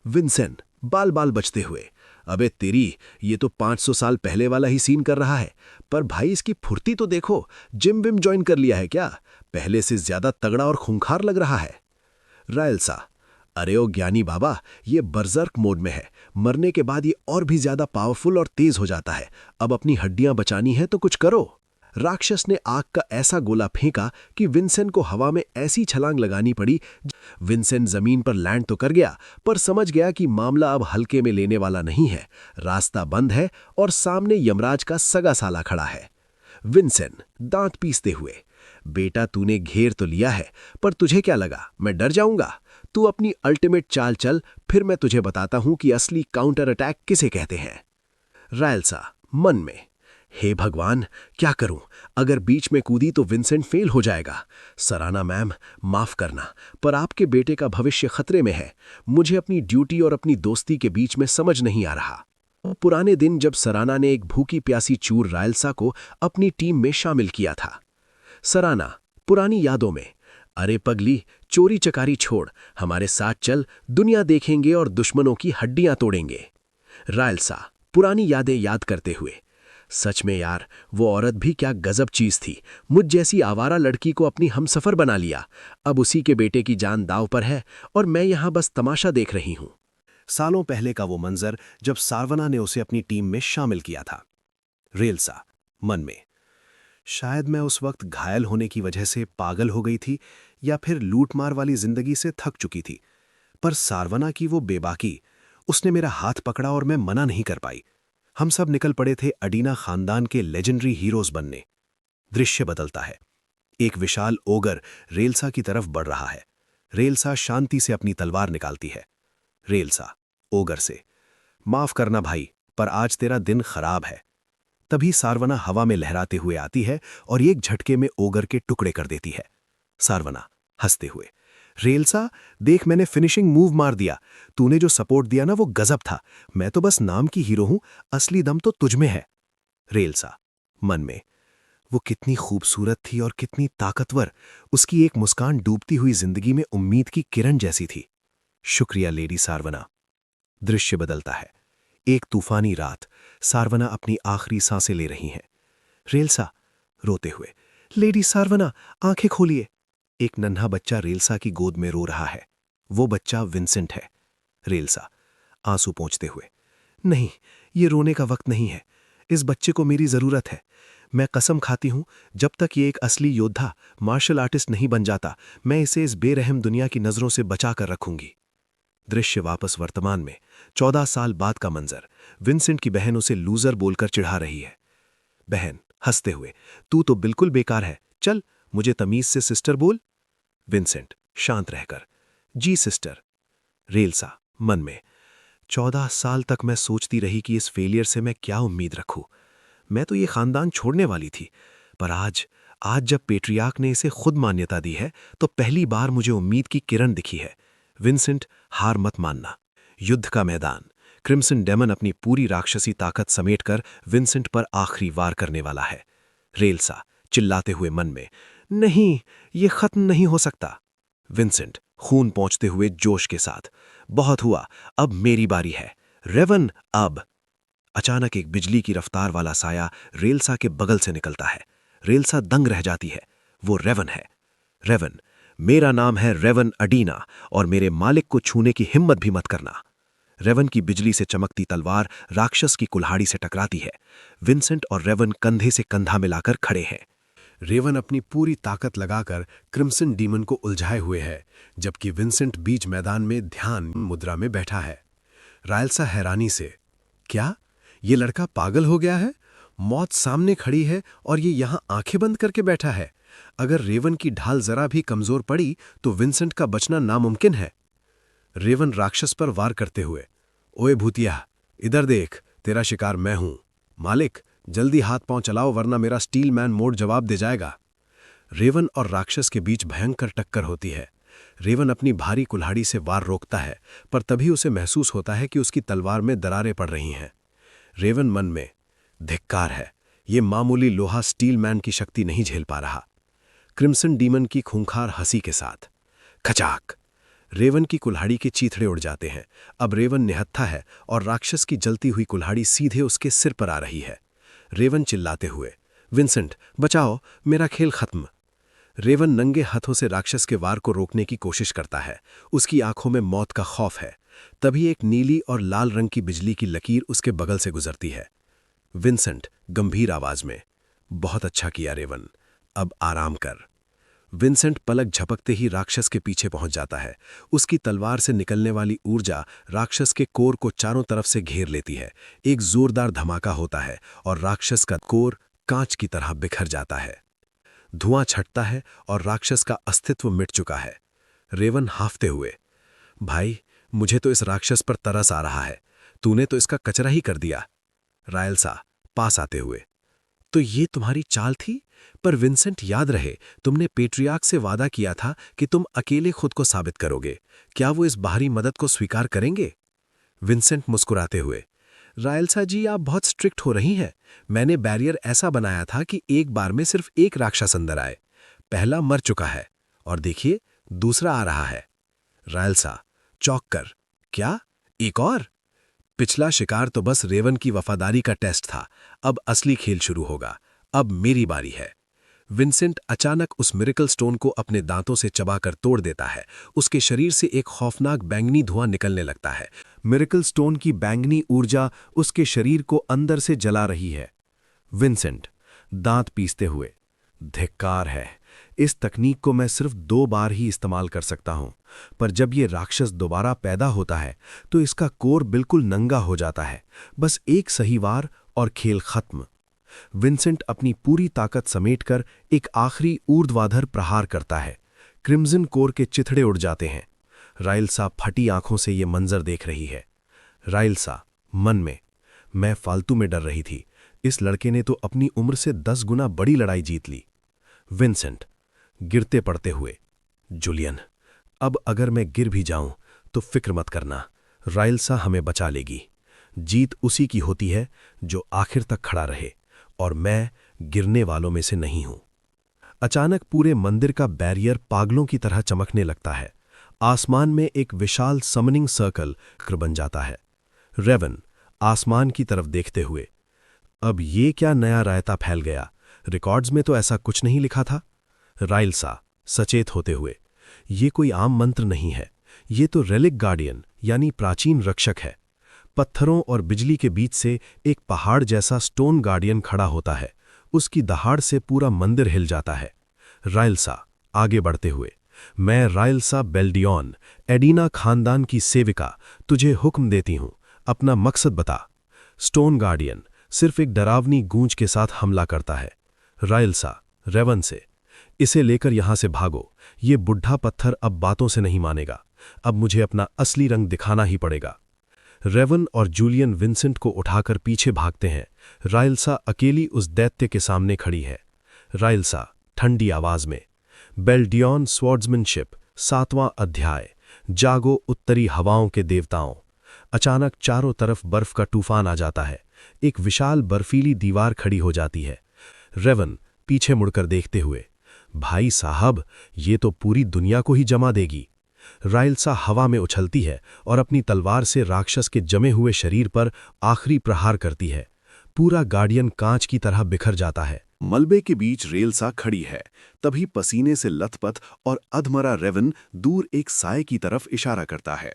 विंसेंट बाल बाल बचते हुए, अबे तेरी, ये तो 500 साल पहले वाला ही सीन कर रहा है। पर भाई इसकी फुर्ती तो देखो, जिम विम ज्वाइन कर लिया है क्या? पहले से ज्यादा तगड़ा और खूंखार लग रहा है। रायल्सा, अरे ओ ज्ञानी बाबा, ये बर्जर्क मोड में है। मरने के बाद ये और भी ज्यादा पावरफुल और तेज हो जाता है। अब अपनी हड्डियां बचानी है तो कुछ करो। राक्षस ने आग का ऐसा गोला फेंका कि विंसेंट को हवा में ऐसी छलांग लगानी पड़ी। विंसेंट जमीन पर लैंड तो कर गया, पर समझ गया कि मामला अब हल्के में लेने वाला नहीं है। रास्ता बंद है और सामने यमराज का सगा साला खड़ा है। विंसेंट दांत पीसते हुए, बेटा तूने घेर तो लिया है, पर तुझे क्या लगा मैं डर जाऊंगा? तू अपनी अल्टीमेट चाल चल, फिर मैं तुझे बताता हूं कि असली काउंटर अटैक किसे कहते हैं। रायल्सा मन में, हे भगवान, क्या करूं? अगर बीच में कूदी तो विंसेंट फेल हो जाएगा। सराना मैम, माफ करना, पर आपके बेटे का भविष्य खतरे में है। मुझे अपनी ड्यूटी और अपनी दोस्ती के बीच में समझ नहीं आ रहा। पुराने दिन जब सराना ने एक भूखी प्यासी चूर रायल्सा को अपनी टीम में शामिल किया था। सराना पुरानी यादों में, अरे पगली, चोरी चकारी छोड़, हमारे साथ चल, दुनिया देखेंगे और दुश्मनों की हड्डियां तोड़ेंगे। रायल्सा पुरानी यादें याद करते हुए, सच में यार, वो औरत भी क्या गजब चीज थी। मुझ जैसी आवारा लड़की को अपनी हमसफर बना लिया। अब उसी के बेटे की जान दांव पर है और मैं यहां बस तमाशा देख रही हूं। सालों पहले का वो मंजर जब सार्वना ने उसे अपनी टीम में शामिल किया था। रेल्सा मन में, शायद मैं उस वक्त घायल होने की वजह से पागल हो गई थी या फिर लूटमार वाली जिंदगी से थक चुकी थी। पर सार्वना की वो बेबाकी, उसने मेरा हाथ पकड़ा और मैं मना नहीं कर पाई। हम सब निकल पड़े थे अडीना खानदान के लेजेंडरी हीरोज बनने। दृश्य बदलता है। एक विशाल ओगर रेल्सा की तरफ बढ़ रहा है। रेल्सा शांति से अपनी तलवार निकालती है। रेल्सा ओगर से, माफ करना भाई, पर आज तेरा दिन खराब है। तभी सार्वना हवा में लहराते हुए आती है और एक झटके में ओगर के टुकड़े कर देती है। सार्वना हंसते हुए, रेल्सा देख, मैंने फिनिशिंग मूव मार दिया। तूने जो सपोर्ट दिया ना, वो गजब था। मैं तो बस नाम की हीरो हूं, असली दम तो तुझ में है। रेल्सा मन में, वो कितनी खूबसूरत थी और कितनी ताकतवर। उसकी एक मुस्कान डूबती हुई जिंदगी में उम्मीद की किरण जैसी थी। शुक्रिया लेडी सारवना। दृश्य बदलता है। एक तूफानी रात, सारवना अपनी आखिरी सांसें ले रही हैं। रेलसा रोते हुए, लेडी सारवना आंखें खोलिए। एक नन्हा बच्चा रेलसा की गोद में रो रहा है। वो बच्चा विंसेंट है। रेलसा आंसू पोंछते हुए, नहीं, ये रोने का वक्त नहीं है। इस बच्चे को मेरी जरूरत है। मैं कसम खाती हूं, जब तक ये एक असली योद्धा, मार्शल आर्टिस्ट नहीं बन जाता, मैं इसे इस बेरहम दुनिया की नजरों से बचा कर रखूंगी। दृश्य वापस वर्तमान में। 14 साल बाद का मंजर। विंसेंट की बहन उसे लूजर बोलकर चिढ़ा रही है। बहन हंसते हुए, तू तो बिल्कुल बेकार है, चल मुझे तमीज से सिस्टर बोल। विंसेंट शांत रहकर, जी सिस्टर। रेलसा मन में, 14 साल तक मैं सोचती रही कि इस फेलियर से मैं क्या उम्मीद रखूं। मैं तो ये खानदान छोड़ने वाली थी, पर आज जब पेट्रियार्क ने इसे खुद मान्यता दी है, तो पहली बार मुझे उम्मीद की किरण दिखी है। विंसेंट, हार मत मानना। युद्ध का मैदान। क्रिम्सन डेमन अपनी पूरी राक्षसी ताकत समेटकर विंसेंट पर आखिरी वार करने वाला है। रेलसा चिल्लाते हुए मन में, नहीं, ये खत्म नहीं हो सकता। विंसेंट खून पहुंचते हुए जोश के साथ, बहुत हुआ, अब मेरी बारी है। रेवन अब। अचानक एक बिजली की रफ्तार वाला साया रेलसा के बगल से निकलता है। रेलसा दंग रह जाती है। वो रेवन है। रेवन, मेरा नाम है रेवन अडीना, और मेरे मालिक को छूने की हिम्मत भी मत करना। रेवन की बिजली से चमकती तलवार राक्षस की कुल्हाड़ी से टकराती है। विंसेंट और रेवन कंधे से कंधा मिलाकर खड़े हैं। रेवन अपनी पूरी ताकत लगाकर क्रिम्सन डीमन को उलझाए हुए है, जबकि विंसेंट बीच मैदान में ध्यान मुद्रा में बैठा है। रायल्सा हैरानी से, क्या ये लड़का पागल हो गया है? मौत सामने खड़ी है और ये यहां आंखें बंद करके बैठा है। अगर रेवन की ढाल जरा भी कमजोर पड़ी तो विंसेंट का बचना नामुमकिन है। रेवन राक्षस पर वार करते हुए, ओए भूतिया, इधर देख, तेरा शिकार मैं हूं। मालिक, जल्दी हाथ पांव चलाओ वरना मेरा स्टील मैन मोड जवाब दे जाएगा। रेवन और राक्षस के बीच भयंकर टक्कर होती है। रेवन अपनी भारी कुल्हाड़ी से वार रोकता है, पर तभी उसे महसूस होता है कि उसकी तलवार में दरारें पड़ रही हैं। रेवन मन में, धिक्कार है, ये मामूली लोहा स्टील मैन की शक्ति नहीं झेल पा रहा। क्रिम्सन डीमन की खूंखार हंसी के साथ, खचाक, रेवन की कुल्हाड़ी के चीथड़े उड़ जाते हैं। अब रेवन निहत्था है और राक्षस की जलती हुई कुल्हाड़ी सीधे उसके सिर पर आ रही है। रेवन चिल्लाते हुए, विंसेंट बचाओ, मेरा खेल खत्म। रेवन नंगे हाथों से राक्षस के वार को रोकने की कोशिश करता है। उसकी आंखों में मौत का खौफ है। तभी एक नीली और लाल रंग की बिजली की लकीर उसके बगल से गुजरती है। विंसेंट गंभीर आवाज में, बहुत अच्छा किया रेवन, अब आराम कर। विंसेंट पलक झपकते ही राक्षस के पीछे पहुंच जाता है। उसकी तलवार से निकलने वाली ऊर्जा राक्षस के कोर को चारों तरफ से घेर लेती है। एक जोरदार धमाका होता है और राक्षस का कोर कांच की तरह बिखर जाता है। धुआं छटता है और राक्षस का अस्तित्व मिट चुका है। रेवन हाफते हुए, भाई, मुझे तो इस राक्षस पर तरस आ रहा है, तूने तो इसका कचरा ही कर दिया। रायल्सा पास आते हुए, तो ये तुम्हारी चाल थी? पर विंसेंट, याद रहे, तुमने पेट्रियार्क से वादा किया था कि तुम अकेले खुद को साबित करोगे। क्या वो इस बाहरी मदद को स्वीकार करेंगे? विंसेंट मुस्कुराते हुए, रायल्सा जी, आप बहुत स्ट्रिक्ट हो रही हैं। मैंने बैरियर ऐसा बनाया था कि एक बार में सिर्फ एक राक्षस अंदर आए। पहला मर चुका है और देखिए दूसरा आ रहा है। रायल्सा चौंक कर, क्या एक और? पिछला शिकार तो बस रेवन की वफादारी का टेस्ट था, अब असली खेल शुरू होगा। अब मेरी बारी है। विंसेंट अचानक उस मिरेकल स्टोन को अपने दांतों से चबाकर तोड़ देता है। उसके शरीर से एक खौफनाक बैंगनी धुआं निकलने लगता है। मिरेकल स्टोन की बैंगनी ऊर्जा उसके शरीर को अंदर से जला रही है। विंसेंट दांत पीसते हुए, धिक्कार है, इस तकनीक को मैं सिर्फ 2 बार ही इस्तेमाल कर सकता हूं, पर जब ये राक्षस दोबारा पैदा होता है तो इसका कोर बिल्कुल नंगा हो जाता है। बस एक सही वार और खेल खत्म। विंसेंट अपनी पूरी ताकत समेटकर एक आखिरी ऊर्ध्वाधर प्रहार करता है। क्रिम्सन कोर के चिथड़े उड़ जाते हैं। रायल्सा फटी आंखों से ये मंजर देख रही है। रायल्सा मन में, मैं फालतू में डर रही थी, इस लड़के ने तो अपनी उम्र से 10 गुना बड़ी लड़ाई जीत ली। विंसेंट गिरते पड़ते हुए, जूलियन, अब अगर मैं गिर भी जाऊं तो फिक्र मत करना, रायल्सा हमें बचा लेगी। जीत उसी की होती है जो आखिर तक खड़ा रहे, और मैं गिरने वालों में से नहीं हूं। अचानक पूरे मंदिर का बैरियर पागलों की तरह चमकने लगता है। आसमान में एक विशाल समनिंग सर्कल बन जाता है। रेवन आसमान की तरफ देखते हुए, अब ये क्या नया रायता फैल गया? रिकॉर्ड्स में तो ऐसा कुछ नहीं लिखा था। राइल्सा सचेत होते हुए, ये कोई आम मंत्र नहीं है, ये तो रेलिक गार्डियन यानी प्राचीन रक्षक है। पत्थरों और बिजली के बीच से एक पहाड़ जैसा स्टोन गार्डियन खड़ा होता है। उसकी दहाड़ से पूरा मंदिर हिल जाता है। राइल्सा आगे बढ़ते हुए, मैं राइल्सा बेल्डियन, एडिना खानदान की सेविका, तुझे हुक्म देती हूं, अपना मकसद बता। स्टोन गार्डियन सिर्फ एक डरावनी गूंज के साथ हमला करता है। राइल्सा रेवन से, इसे लेकर यहां से भागो। ये बुढ़ा पत्थर अब बातों से नहीं मानेगा। अब मुझे अपना असली रंग दिखाना ही पड़ेगा। रेवन और जूलियन विंसेंट को उठाकर पीछे भागते हैं। राइल्सा अकेली उस दैत्य के सामने खड़ी है। राइल्सा ठंडी आवाज में, बेल्डियन स्वॉर्ड्समैनशिप 7वां अध्याय, जागो उत्तरी हवाओं के देवताओं। अचानक चारों तरफ बर्फ का तूफान आ जाता है। एक विशाल बर्फीली दीवार खड़ी हो जाती है। रेवन पीछे मुड़कर देखते हुए, भाई साहब, ये तो पूरी दुनिया को ही जमा देगी। राइल्सा हवा में उछलती है और अपनी तलवार से राक्षस के जमे हुए शरीर पर आखिरी प्रहार करती है। पूरा गार्डियन कांच की तरह बिखर जाता है। मलबे के बीच रेल्सा खड़ी है। तभी पसीने से लथपथ और अधमरा रेवन दूर एक साए की तरफ इशारा करता है।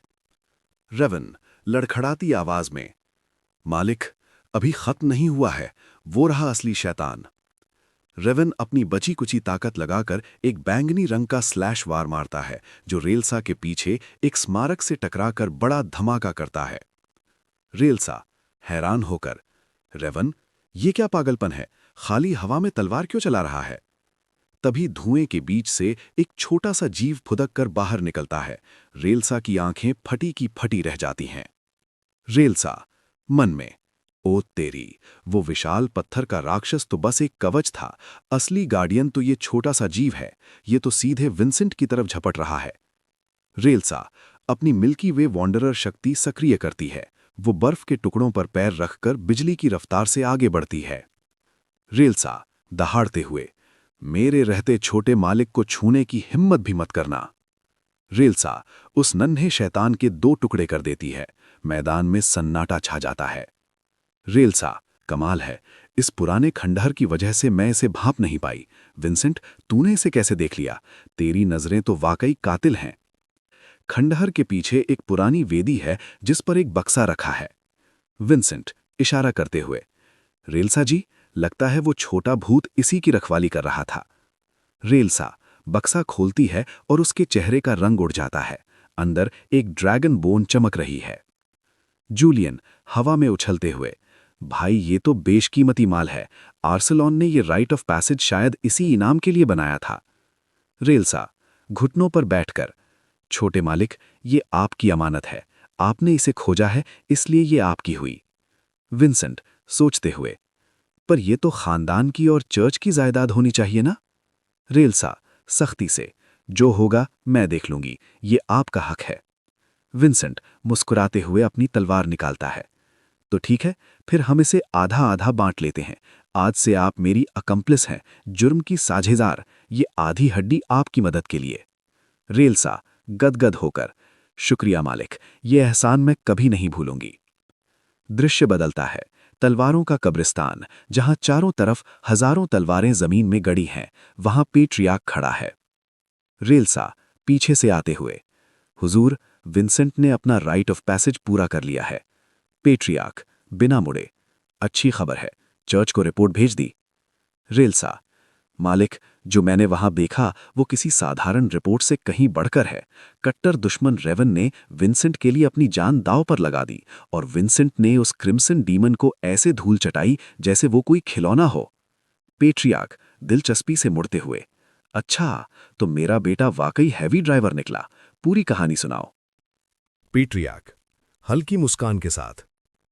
रेवन लड़खड़ाती आवाज में, मालिक, अभी खत्म नहीं हुआ है, वो रहा असली शैतान। रेवन अपनी बची कुची ताकत लगाकर एक बैंगनी रंग का स्लैश वार मारता है, जो रेल्सा के पीछे एक स्मारक से टकराकर बड़ा धमाका करता है। रेल्सा हैरान होकर, रेवन, ये क्या पागलपन है? खाली हवा में तलवार क्यों चला रहा है? तभी धुएं के बीच से एक छोटा सा जीव फुदक कर बाहर निकलता है। रेल्सा की आंखें फटी की फटी रह जाती हैं। रेल्सा मन में, ओ तेरी, वो विशाल पत्थर का राक्षस तो बस एक कवच था, असली गार्डियन तो ये छोटा सा जीव है। ये तो सीधे विंसेंट की तरफ झपट रहा है। रेल्सा अपनी मिल्की वे वॉन्डरर शक्ति सक्रिय करती है। वो बर्फ के टुकड़ों पर पैर रखकर बिजली की रफ्तार से आगे बढ़ती है। रेल्सा दहाड़ते हुए, मेरे रहते छोटे मालिक को छूने की हिम्मत भी मत करना। रेल्सा उस नन्हे शैतान के 2 टुकड़े कर देती है। मैदान में सन्नाटा छा जाता है। रेल्सा, कमाल है, इस पुराने खंडहर की वजह से मैं इसे भांप नहीं पाई। विंसेंट, तूने इसे कैसे देख लिया? तेरी नजरें तो वाकई कातिल हैं। खंडहर के पीछे एक पुरानी वेदी है जिस पर एक बक्सा रखा है। विंसेंट इशारा करते हुए, रेल्सा जी, लगता है वो छोटा भूत इसी की रखवाली कर रहा था। रेल्सा बक्सा खोलती है और उसके चेहरे का रंग उड़ जाता है। अंदर एक ड्रैगन बोन चमक रही है। जूलियन हवा में उछलते हुए, भाई ये तो बेशकीमती माल है। आर्सेलॉन ने ये राइट ऑफ पैसेज शायद इसी इनाम के लिए बनाया था। रेल्सा घुटनों पर बैठकर, छोटे मालिक, ये आपकी अमानत है। आपने इसे खोजा है, इसलिए ये आपकी हुई। विंसेंट सोचते हुए, पर यह तो खानदान की और चर्च की जायदाद होनी चाहिए ना? रेल्सा सख्ती से, जो होगा मैं देख लूंगी, ये आपका हक है। विंसेंट मुस्कुराते हुए अपनी तलवार निकालता है, तो ठीक है, फिर हम इसे आधा आधा बांट लेते हैं। आज से आप मेरी अकम्प्लिस हैं, जुर्म की साझेदार। ये आधी हड्डी आपकी मदद के लिए। रेल्सा गदगद होकर, शुक्रिया मालिक, ये एहसान मैं कभी नहीं भूलूंगी। दृश्य बदलता है। तलवारों का कब्रिस्तान, जहां चारों तरफ हजारों तलवारें जमीन में गड़ी हैं, वहां पेट्रियार्क खड़ा है। रेल्सा पीछे से आते हुए, हुजूर, विंसेंट ने अपना राइट ऑफ पैसेज पूरा कर लिया है। पेट्रियार्क बिना मुड़े, अच्छी खबर है, चर्च को रिपोर्ट भेज दी। रेल्सा, मालिक, जो मैंने वहां देखा वो किसी साधारण रिपोर्ट से कहीं बढ़कर है। कट्टर दुश्मन रेवन ने विंसेंट के लिए अपनी जान दांव पर लगा दी और विंसेंट ने उस क्रिम्सन डीमन को ऐसे धूल चटाई जैसे वो कोई खिलौना हो। पेट्रियार्क दिलचस्पी से मुड़ते हुए, अच्छा, तो मेरा बेटा वाकई हैवी ड्राइवर निकला। पूरी कहानी सुनाओ। पेट्रियार्क हल्की मुस्कान के साथ,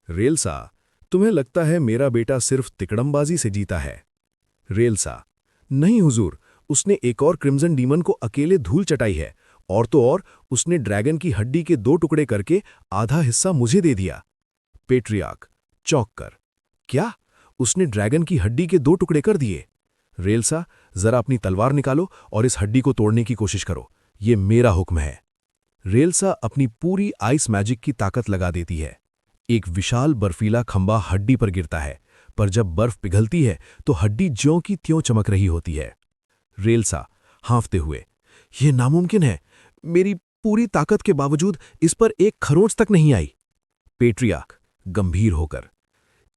रेल्सा, तुम्हें लगता है मेरा बेटा सिर्फ तिकड़मबाजी से जीता है? रेल्सा, नहीं हुजूर, उसने एक और क्रिम्सन डीमन को अकेले धूल चटाई है, और तो और उसने ड्रैगन की हड्डी के 2 टुकड़े करके आधा हिस्सा मुझे दे दिया। पेट्रियार्क चौंक कर, क्या? उसने ड्रैगन की हड्डी के 2 टुकड़े कर दिए। रेलसा, जरा अपनी तलवार निकालो और इस हड्डी को तोड़ने की कोशिश करो। ये मेरा हुक्म है। रेलसा अपनी पूरी आइस मैजिक की ताकत लगा देती है। एक विशाल बर्फीला खंबा हड्डी पर गिरता है, पर जब बर्फ पिघलती है तो हड्डी ज्यों की त्यों चमक रही होती है। रेलसा हाँफते हुए, यह नामुमकिन है। मेरी पूरी ताकत के बावजूद इस पर एक खरोंच तक नहीं आई। पेट्रियार्क गंभीर होकर,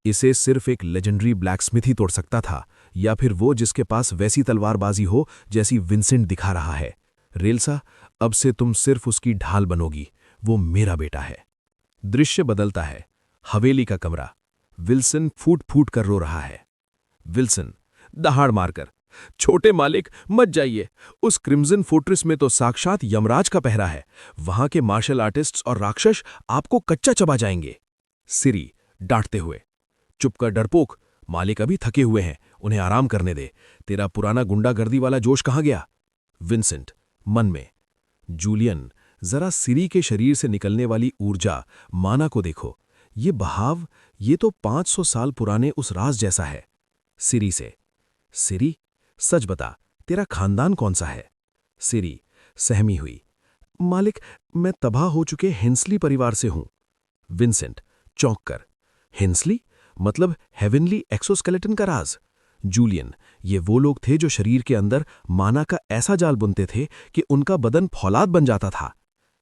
इसे सिर्फ एक लेजेंडरी ब्लैकस्मिथ ही तोड़ सकता था, या फिर वो जिसके पास वैसी तलवारबाजी हो जैसी विंसेंट दिखा रहा है। रेलसा, अब से तुम सिर्फ उसकी ढाल बनोगी। वो मेरा बेटा है। दृश्य बदलता है। हवेली का कमरा। विल्सन फूट फूट कर रो रहा है। विल्सन दहाड़ मारकर, छोटे मालिक मत जाइए। उस क्रिम्सन फोर्ट्रेस में तो साक्षात यमराज का पहरा है। वहां के मार्शल आर्टिस्ट्स और राक्षस आपको कच्चा चबा जाएंगे। सिरी डांटते हुए, चुप कर डरपोक, मालिक अभी थके हुए हैं, उन्हें आराम करने दे। तेरा पुराना गुंडागर्दी वाला जोश कहाँ गया? विंसेंट मन में, जूलियन, जरा सिरी के शरीर से निकलने वाली ऊर्जा, माना को देखो। ये बहाव, ये तो 500 साल पुराने उस राज जैसा है। सिरी से, सिरी सच बता, तेरा खानदान कौन सा है? सिरी सहमी हुई, मालिक मैं तबाह हो चुके हिंसली परिवार से हूं। विंसेंट चौंक कर, हिंसली मतलब हेवनली एक्सोस्केलेटन का राज? जूलियन, ये वो लोग थे जो शरीर के अंदर माना का ऐसा जाल बुनते थे कि उनका बदन फौलाद बन जाता था।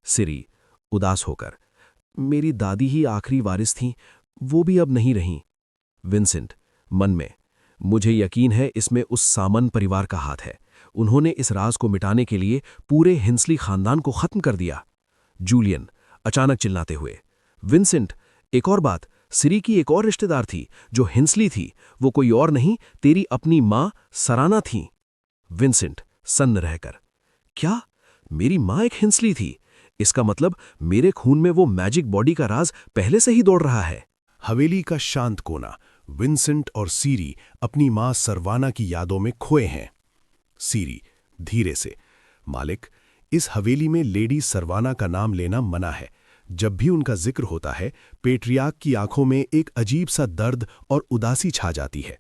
सिरी उदास होकर, मेरी दादी ही आखिरी वारिस थीं, वो भी अब नहीं रहीं। विंसेंट मन में, मुझे यकीन है इसमें उस सामन परिवार का हाथ है। उन्होंने इस राज को मिटाने के लिए पूरे हिंसली खानदान को खत्म कर दिया। जूलियन अचानक चिल्लाते हुए, विंसेंट, एक और बात, सिरी की एक और रिश्तेदार थी जो हिंसली थी। वो कोई और नहीं, तेरी अपनी मां सराना थी। विंसेंट सन्न रहकर, क्या मेरी मां एक हिंसली थी? इसका मतलब मेरे खून में वो मैजिक बॉडी का राज पहले से ही दौड़ रहा है। हवेली का शांत कोना। विंसेंट और सीरी अपनी मां सरवाना की यादों में खोए हैं। सीरी धीरे से, मालिक, इस हवेली में लेडी सरवाना का नाम लेना मना है। जब भी उनका जिक्र होता है, पेट्रियार्क की आंखों में एक अजीब सा दर्द और उदासी छा जाती है।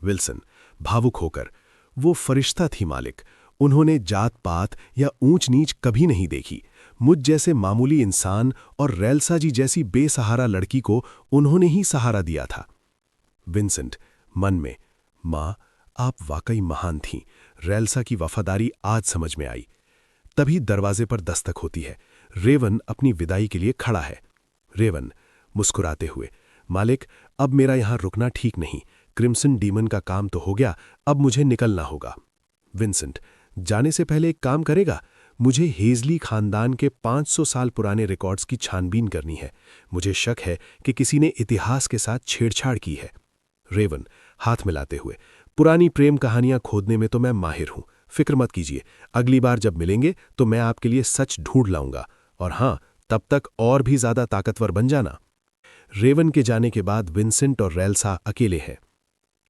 विल्सन भावुक होकर, वो फरिश्ता थी मालिक। उन्होंने जात पात या ऊंच नीच कभी नहीं देखी। मुझ जैसे मामूली इंसान और रेलसा जी जैसी बेसहारा लड़की को उन्होंने ही सहारा दिया था। विंसेंट मन में, मां आप वाकई महान थीं। रेलसा की वफादारी आज समझ में आई। तभी दरवाजे पर दस्तक होती है। रेवन अपनी विदाई के लिए खड़ा है। रेवन मुस्कुराते हुए, मालिक अब मेरा यहां रुकना ठीक नहीं। क्रिम्सन डीमन का काम तो हो गया, अब मुझे निकलना होगा। विंसेंट जाने से पहले एक काम करेगा? मुझे हेजली खानदान के 500 साल पुराने रिकॉर्ड्स की छानबीन करनी है। मुझे शक है कि किसी ने इतिहास के साथ छेड़छाड़ की है। रेवन हाथ मिलाते हुए, पुरानी प्रेम कहानियां खोदने में तो मैं माहिर हूं, फिक्र मत कीजिए। अगली बार जब मिलेंगे तो मैं आपके लिए सच ढूंढ लाऊंगा। और हां, तब तक और भी ज्यादा ताकतवर बन जाना। रेवन के जाने के बाद विंसेंट और रेलसा अकेले हैं।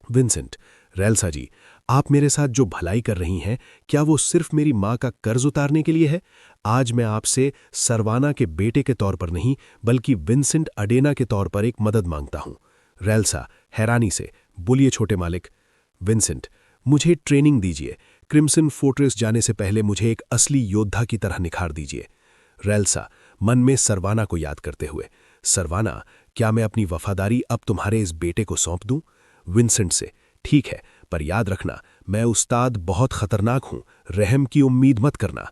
विंसेंट, रेलसा जी, आप मेरे साथ जो भलाई कर रही हैं, क्या वो सिर्फ मेरी मां का कर्ज उतारने के लिए है? आज मैं आपसे सरवाना के बेटे के तौर पर नहीं, बल्कि विंसेंट अडेना के तौर पर एक मदद मांगता हूं। रेलसा हैरानी से, बोलिए छोटे मालिक। विंसेंट, मुझे ट्रेनिंग दीजिए। क्रिम्सन फोर्ट्रेस जाने से पहले मुझे एक असली योद्धा की तरह निखार दीजिए। रेलसा मन में सरवाना को याद करते हुए, सरवाना, क्या मैं अपनी वफादारी अब तुम्हारे इस बेटे को सौंप दूं? विंसेंट से, ठीक है, पर याद रखना मैं उस्ताद बहुत खतरनाक हूं, रहम की उम्मीद मत करना।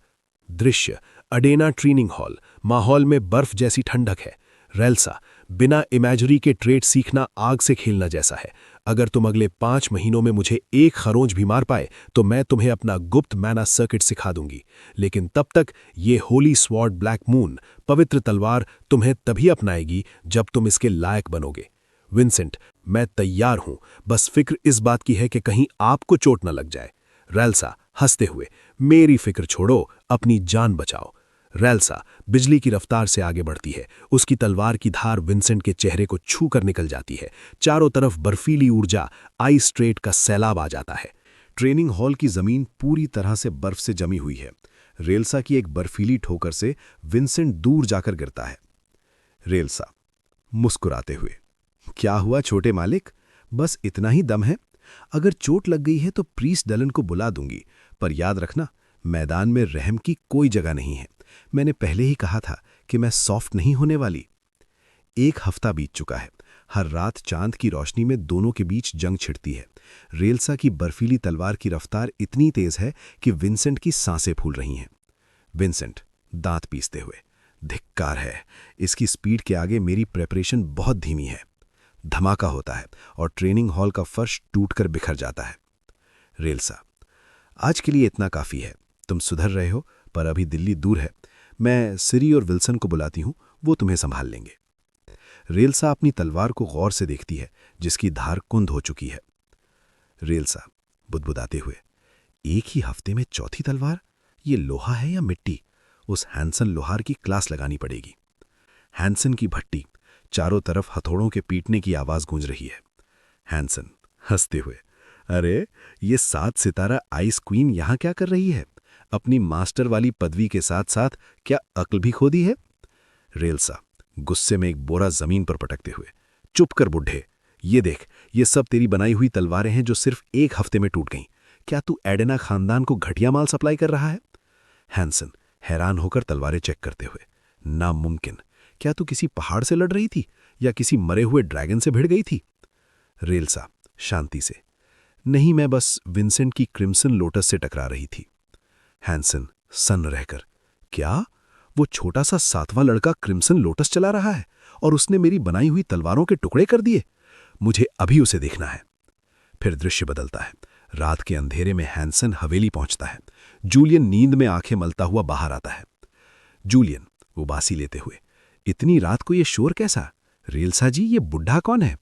दृश्य अडेना ट्रेनिंग हॉल। माहौल में बर्फ जैसी ठंडक है। रेलसा, बिना इमेजरी के ट्रेड सीखना आग से खेलना जैसा है। अगर तुम अगले 5 महीनों में मुझे एक खरोंच भी मार पाए तो मैं तुम्हें अपना गुप्त मैना सर्किट सिखा दूंगी। लेकिन तब तक ये होली स्वॉर्ड ब्लैक मून, पवित्र तलवार, तुम्हें तभी अपनाएगी जब तुम इसके लायक बनोगे। विंसेंट, मैं तैयार हूं, बस फिक्र इस बात की है कि कहीं आपको चोट न लग जाए। रेलसा हंसते हुए, मेरी फिक्र छोड़ो, अपनी जान बचाओ। रेलसा बिजली की रफ्तार से आगे बढ़ती है। उसकी तलवार की धार विंसेंट के चेहरे को छू कर निकल जाती है। चारों तरफ बर्फीली ऊर्जा, आइस स्ट्रेट का सैलाब आ जाता है। ट्रेनिंग हॉल की जमीन पूरी तरह से बर्फ से जमी हुई है। रेलसा की एक बर्फीली ठोकर से विंसेंट दूर जाकर गिरता है। रेलसा मुस्कुराते हुए, क्या हुआ छोटे मालिक? बस इतना ही दम है। अगर चोट लग गई है तो प्रीस्ट डलन को बुला दूंगी, पर याद रखना, मैदान में रहम की कोई जगह नहीं है। मैंने पहले ही कहा था कि मैं सॉफ्ट नहीं होने वाली। 1 हफ्ता बीत चुका है। हर रात चांद की रोशनी में दोनों के बीच जंग छिड़ती है। रेलसा की बर्फीली तलवार की रफ्तार इतनी तेज है कि विंसेंट की सांसें फूल रही हैं। विंसेंट दांत पीसते हुए, धिक्कार है, इसकी स्पीड के आगे मेरी प्रेपरेशन बहुत धीमी है। धमाका होता है और ट्रेनिंग हॉल का फर्श टूटकर बिखर जाता है। रेलसा, आज के लिए इतना काफी है। तुम सुधर रहे हो, पर अभी दिल्ली दूर है। मैं सिरी और विल्सन को बुलाती हूं, वो तुम्हें संभाल लेंगे। रेलसा अपनी तलवार को गौर से देखती है, जिसकी धार कुंद हो चुकी है। रेलसा बुदबुदाते हुए, 1 ही हफ्ते में चौथी तलवार? ये लोहा है या मिट्टी? उस हैंसन लोहार की क्लास लगानी पड़ेगी। हैंसन की भट्टी, चारों तरफ हथौड़ों के पीटने की आवाज गूंज रही है। हैंसन हंसते हुए, अरे ये 7 सितारा आइस क्वीन यहां क्या कर रही है? अपनी मास्टर वाली पदवी के साथ साथ क्या अक्ल भी खो दी है? रेलसा गुस्से में एक बोरा जमीन पर पटकते हुए, चुप कर बुढ़े, ये देख, ये सब तेरी बनाई हुई तलवारें हैं जो सिर्फ 1 हफ्ते में टूट गईं। क्या तू एडेना खानदान को घटिया माल सप्लाई कर रहा है? हैंसन हैरान होकर तलवारें चेक करते हुए, नामुमकिन। क्या तू किसी पहाड़ से लड़ रही थी या किसी मरे हुए ड्रैगन से भिड़ गई थी? रेलसा शांति से, नहीं, मैं बस विंसेंट की क्रिम्सन लोटस से टकरा रही थी। हैंसन सन्न रहकर, क्या? वो छोटा सा 7वां लड़का क्रिम्सन लोटस चला रहा है और उसने मेरी बनाई हुई तलवारों के टुकड़े कर दिए? मुझे अभी उसे देखना है। फिर दृश्य बदलता है। रात के अंधेरे में हैंसन हवेली पहुंचता है। जूलियन नींद में आंखें मलता हुआ बाहर आता है। जूलियन उबासी लेते हुए, इतनी रात को ये शोर कैसा? रेलसा जी, ये बुढ़ा कौन है?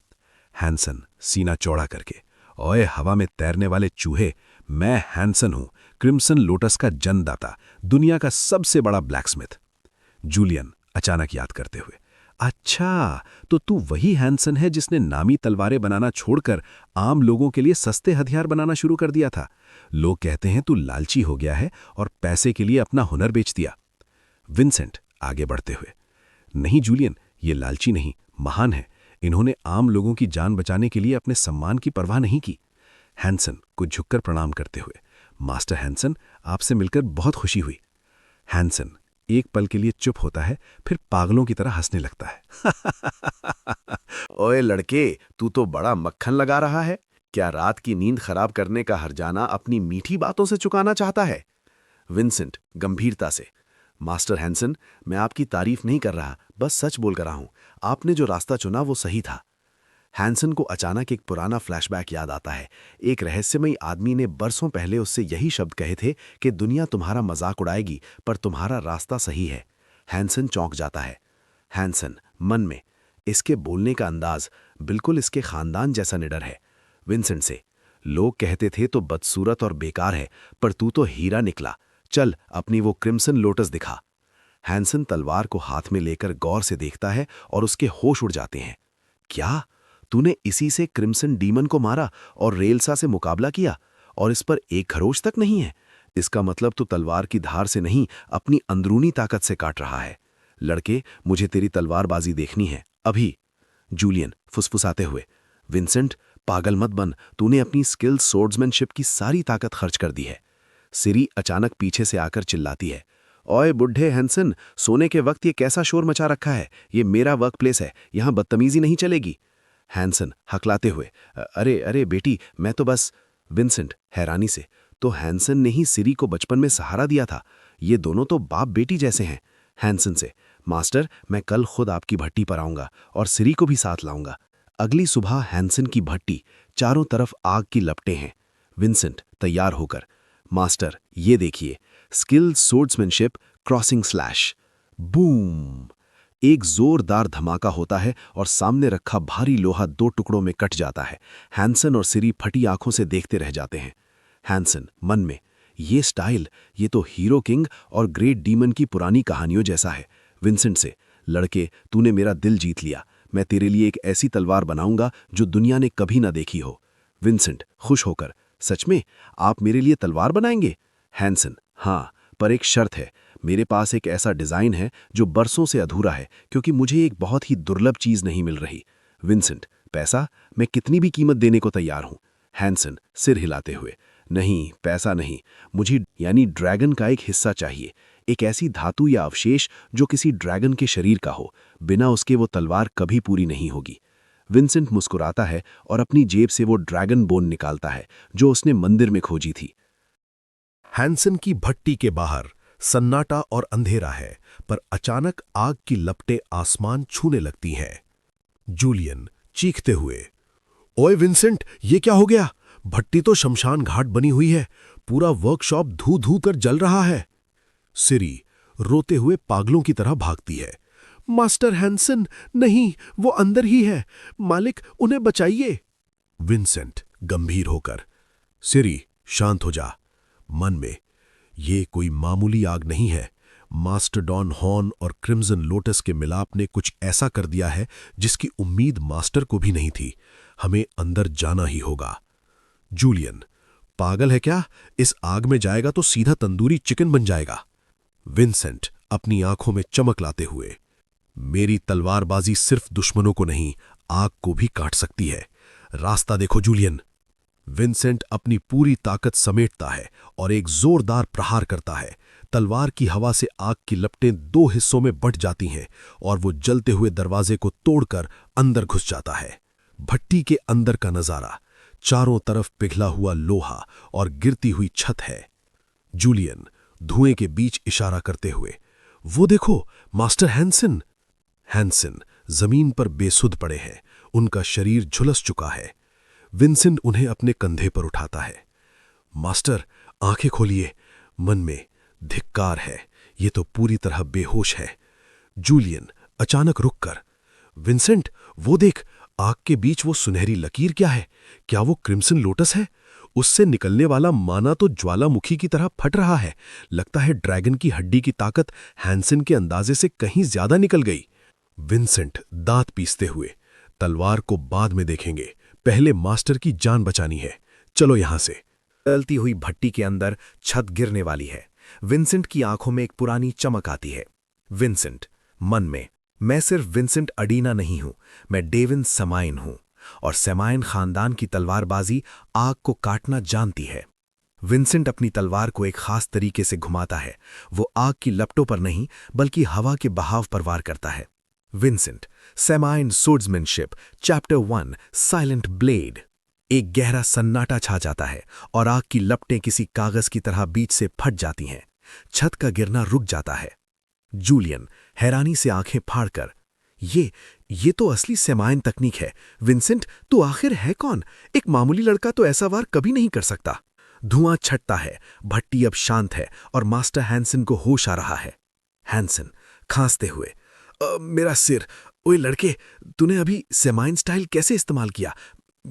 हैंसन सीना चौड़ा करके, ओए हवा में तैरने वाले चूहे, मैं हैंसन हूं, क्रिम्सन लोटस का जन्मदाता, दुनिया का सबसे बड़ा ब्लैकस्मिथ। जूलियन अचानक याद करते हुए, अच्छा, तो तू वही हैंसन है जिसने नामी तलवारें बनाना छोड़कर आम लोगों के लिए सस्ते हथियार बनाना शुरू कर दिया था। लोग कहते हैं तू लालची हो गया है और पैसे के लिए अपना हुनर बेच दिया। विंसेंट आगे बढ़ते हुए, नहीं जूलियन, ये लालची नहीं, महान है। इन्होंने आम लोगों की जान बचाने के लिए अपने सम्मान की परवाह नहीं की। हैंसन को झुककर प्रणाम करते हुए, मास्टर हैंसन, आपसे मिलकर बहुत खुशी हुई। हैंसन एक पल के लिए चुप होता है, फिर पागलों की तरह हंसने लगता है। ओए लड़के, तू तो बड़ा मक्खन लगा रहा है। क्या रात की नींद खराब करने का हर्जाना अपनी मीठी बातों से चुकाना चाहता है? विंसेंट गंभीरता से, मास्टर हैंसन, मैं आपकी तारीफ नहीं कर रहा, बस सच बोल कर रहा हूं। आपने जो रास्ता चुना वो सही था। हैंसन को अचानक एक पुराना फ्लैशबैक याद आता है। एक रहस्यमयी आदमी ने बरसों पहले उससे यही शब्द कहे थे कि दुनिया तुम्हारा मजाक उड़ाएगी, पर तुम्हारा रास्ता सही है। हैंसन चौंक जाता है। हैंसन मन में, इसके बोलने का अंदाज बिल्कुल इसके खानदान जैसा निडर है। विंसेंट से, लोग कहते थे तो बदसूरत और बेकार है, पर तू तो हीरा निकला। चल अपनी वो क्रिम्सन लोटस दिखा। हैंसन तलवार को हाथ में लेकर गौर से देखता है और उसके होश उड़ जाते हैं। क्या तूने इसी से क्रिम्सन डीमन को मारा और रेलसा से मुकाबला किया, और इस पर एक खरोच तक नहीं है? इसका मतलब तू तलवार की धार से नहीं, अपनी अंदरूनी ताकत से काट रहा है। लड़के, मुझे तेरी तलवारबाजी देखनी है अभी। जूलियन फुसफुसाते हुए, विंसेंट पागल मत बन, तूने अपनी स्किल सोर्ड्समैनशिप की सारी ताकत खर्च कर दी है। सिरी अचानक पीछे से आकर चिल्लाती है, ओए बुढ़े हैंसन, सोने के वक्त ये कैसा शोर मचा रखा है? ये मेरा वर्क प्लेस है, यहां बदतमीजी नहीं चलेगी। हैंसन हकलाते हुए, अरे अरे बेटी, मैं तो बस। विंसेंट हैरानी से, तो हैंसन ने ही सिरी को बचपन में सहारा दिया था। ये दोनों तो बाप बेटी जैसे हैं। हैंसन से, मास्टर, मैं कल खुद आपकी भट्टी पर आऊंगा और सिरी को भी साथ लाऊंगा। अगली सुबह हैंसन की भट्टी, चारों तरफ आग की लपटें हैं। विंसेंट तैयार होकर, मास्टर ये देखिए, स्किल सोर्ड्समैनशिप क्रॉसिंग स्लैश। बूम! एक जोरदार धमाका होता है और सामने रखा भारी लोहा 2 टुकड़ों में कट जाता है। हैंसन और सिरी फटी आंखों से देखते रह जाते हैं। हैंसन मन में, ये स्टाइल, ये तो हीरो किंग और ग्रेट डीमन की पुरानी कहानियों जैसा है। विंसेंट से, लड़के, तूने मेरा दिल जीत लिया। मैं तेरे लिए एक ऐसी तलवार बनाऊंगा जो दुनिया ने कभी ना देखी हो। विंसेंट खुश होकर, सच में आप मेरे लिए तलवार बनाएंगे? हैंसन, हाँ, पर एक शर्त है। मेरे पास एक ऐसा डिजाइन है जो बरसों से अधूरा है, क्योंकि मुझे एक बहुत ही दुर्लभ चीज नहीं मिल रही। विंसेंट पैसा? मैं कितनी भी कीमत देने को तैयार हूं। हैंसन सिर हिलाते हुए, नहीं, पैसा नहीं, मुझे यानी ड्रैगन का एक हिस्सा चाहिए, एक ऐसी धातु या अवशेष जो किसी ड्रैगन के शरीर का हो। बिना उसके वो तलवार कभी पूरी नहीं होगी। विंसेंट मुस्कुराता है और अपनी जेब से वो ड्रैगन बोन निकालता है जो उसने मंदिर में खोजी थी। हैंसन की भट्टी के बाहर सन्नाटा और अंधेरा है, पर अचानक आग की लपटें आसमान छूने लगती हैं। जूलियन चीखते हुए, ओए विंसेंट, ये क्या हो गया? भट्टी तो शमशान घाट बनी हुई है, पूरा वर्कशॉप धू धू कर जल रहा है। सिरी रोते हुए पागलों की तरह भागती है। मास्टर हैंसन, नहीं, वो अंदर ही है, मालिक उन्हें बचाइए। विंसेंट गंभीर होकर, सिरी शांत हो जा। मन में, ये कोई मामूली आग नहीं है। मास्टर डॉन हॉर्न और क्रिम्सन लोटस के मिलाप ने कुछ ऐसा कर दिया है जिसकी उम्मीद मास्टर को भी नहीं थी। हमें अंदर जाना ही होगा। जूलियन, पागल है क्या? इस आग में जाएगा तो सीधा तंदूरी चिकन बन जाएगा। विंसेंट अपनी आंखों में चमक लाते हुए, मेरी तलवारबाजी सिर्फ दुश्मनों को नहीं, आग को भी काट सकती है। रास्ता देखो जूलियन। विंसेंट अपनी पूरी ताकत समेटता है और एक जोरदार प्रहार करता है। तलवार की हवा से आग की लपटें दो हिस्सों में बंट जाती हैं और वो जलते हुए दरवाजे को तोड़कर अंदर घुस जाता है। भट्टी के अंदर का नजारा, चारों तरफ पिघला हुआ लोहा और गिरती हुई छत है। जूलियन धुएं के बीच इशारा करते हुए, वो देखो मास्टर हैंसन। हैंसन जमीन पर बेसुध पड़े हैं, उनका शरीर झुलस चुका है। विंसेंट उन्हें अपने कंधे पर उठाता है। मास्टर, आंखें खोलिए। मन में, धिक्कार है, ये तो पूरी तरह बेहोश है। जूलियन अचानक रुककर, विंसेंट, वो देख, आग के बीच वो सुनहरी लकीर क्या है? क्या वो क्रिम्सन लोटस है? उससे निकलने वाला माना तो ज्वालामुखी की तरह फट रहा है। लगता है ड्रैगन की हड्डी की ताकत हैंसन के अंदाजे से कहीं ज्यादा निकल गई। विंसेंट दांत पीसते हुए, तलवार को बाद में देखेंगे, पहले मास्टर की जान बचानी है। चलो यहां से। जलती हुई भट्टी के अंदर छत गिरने वाली है। विंसेंट की आंखों में एक पुरानी चमक आती है। विंसेंट मन में, मैं सिर्फ विंसेंट अडीना नहीं हूं, मैं डेविन समाइन हूं, और समाइन खानदान की तलवारबाजी आग को काटना जानती है। विंसेंट अपनी तलवार को एक खास तरीके से घुमाता है। वो आग की लपटों पर नहीं बल्कि हवा के बहाव पर वार करता है। विंसेंट, समाइन सोर्ड्समैनशिप, चैप्टर 1, साइलेंट ब्लेड। एक गहरा सन्नाटा छा जाता है और आग की लपटें किसी कागज की तरह बीच से फट जाती हैं। छत का गिरना रुक जाता है। जूलियन हैरानी से आंखें फाड़कर, ये तो असली समाइन तकनीक है। विंसेंट, तू आखिर है कौन? एक मामूली लड़का तो ऐसा वार कभी नहीं कर सकता। धुआं छटता है, भट्टी अब शांत है और मास्टर हैंसन को होश आ रहा है। हैंसन खांसते हुए, मेरा सिर, ओए लड़के, तूने अभी समाइन स्टाइल कैसे इस्तेमाल किया?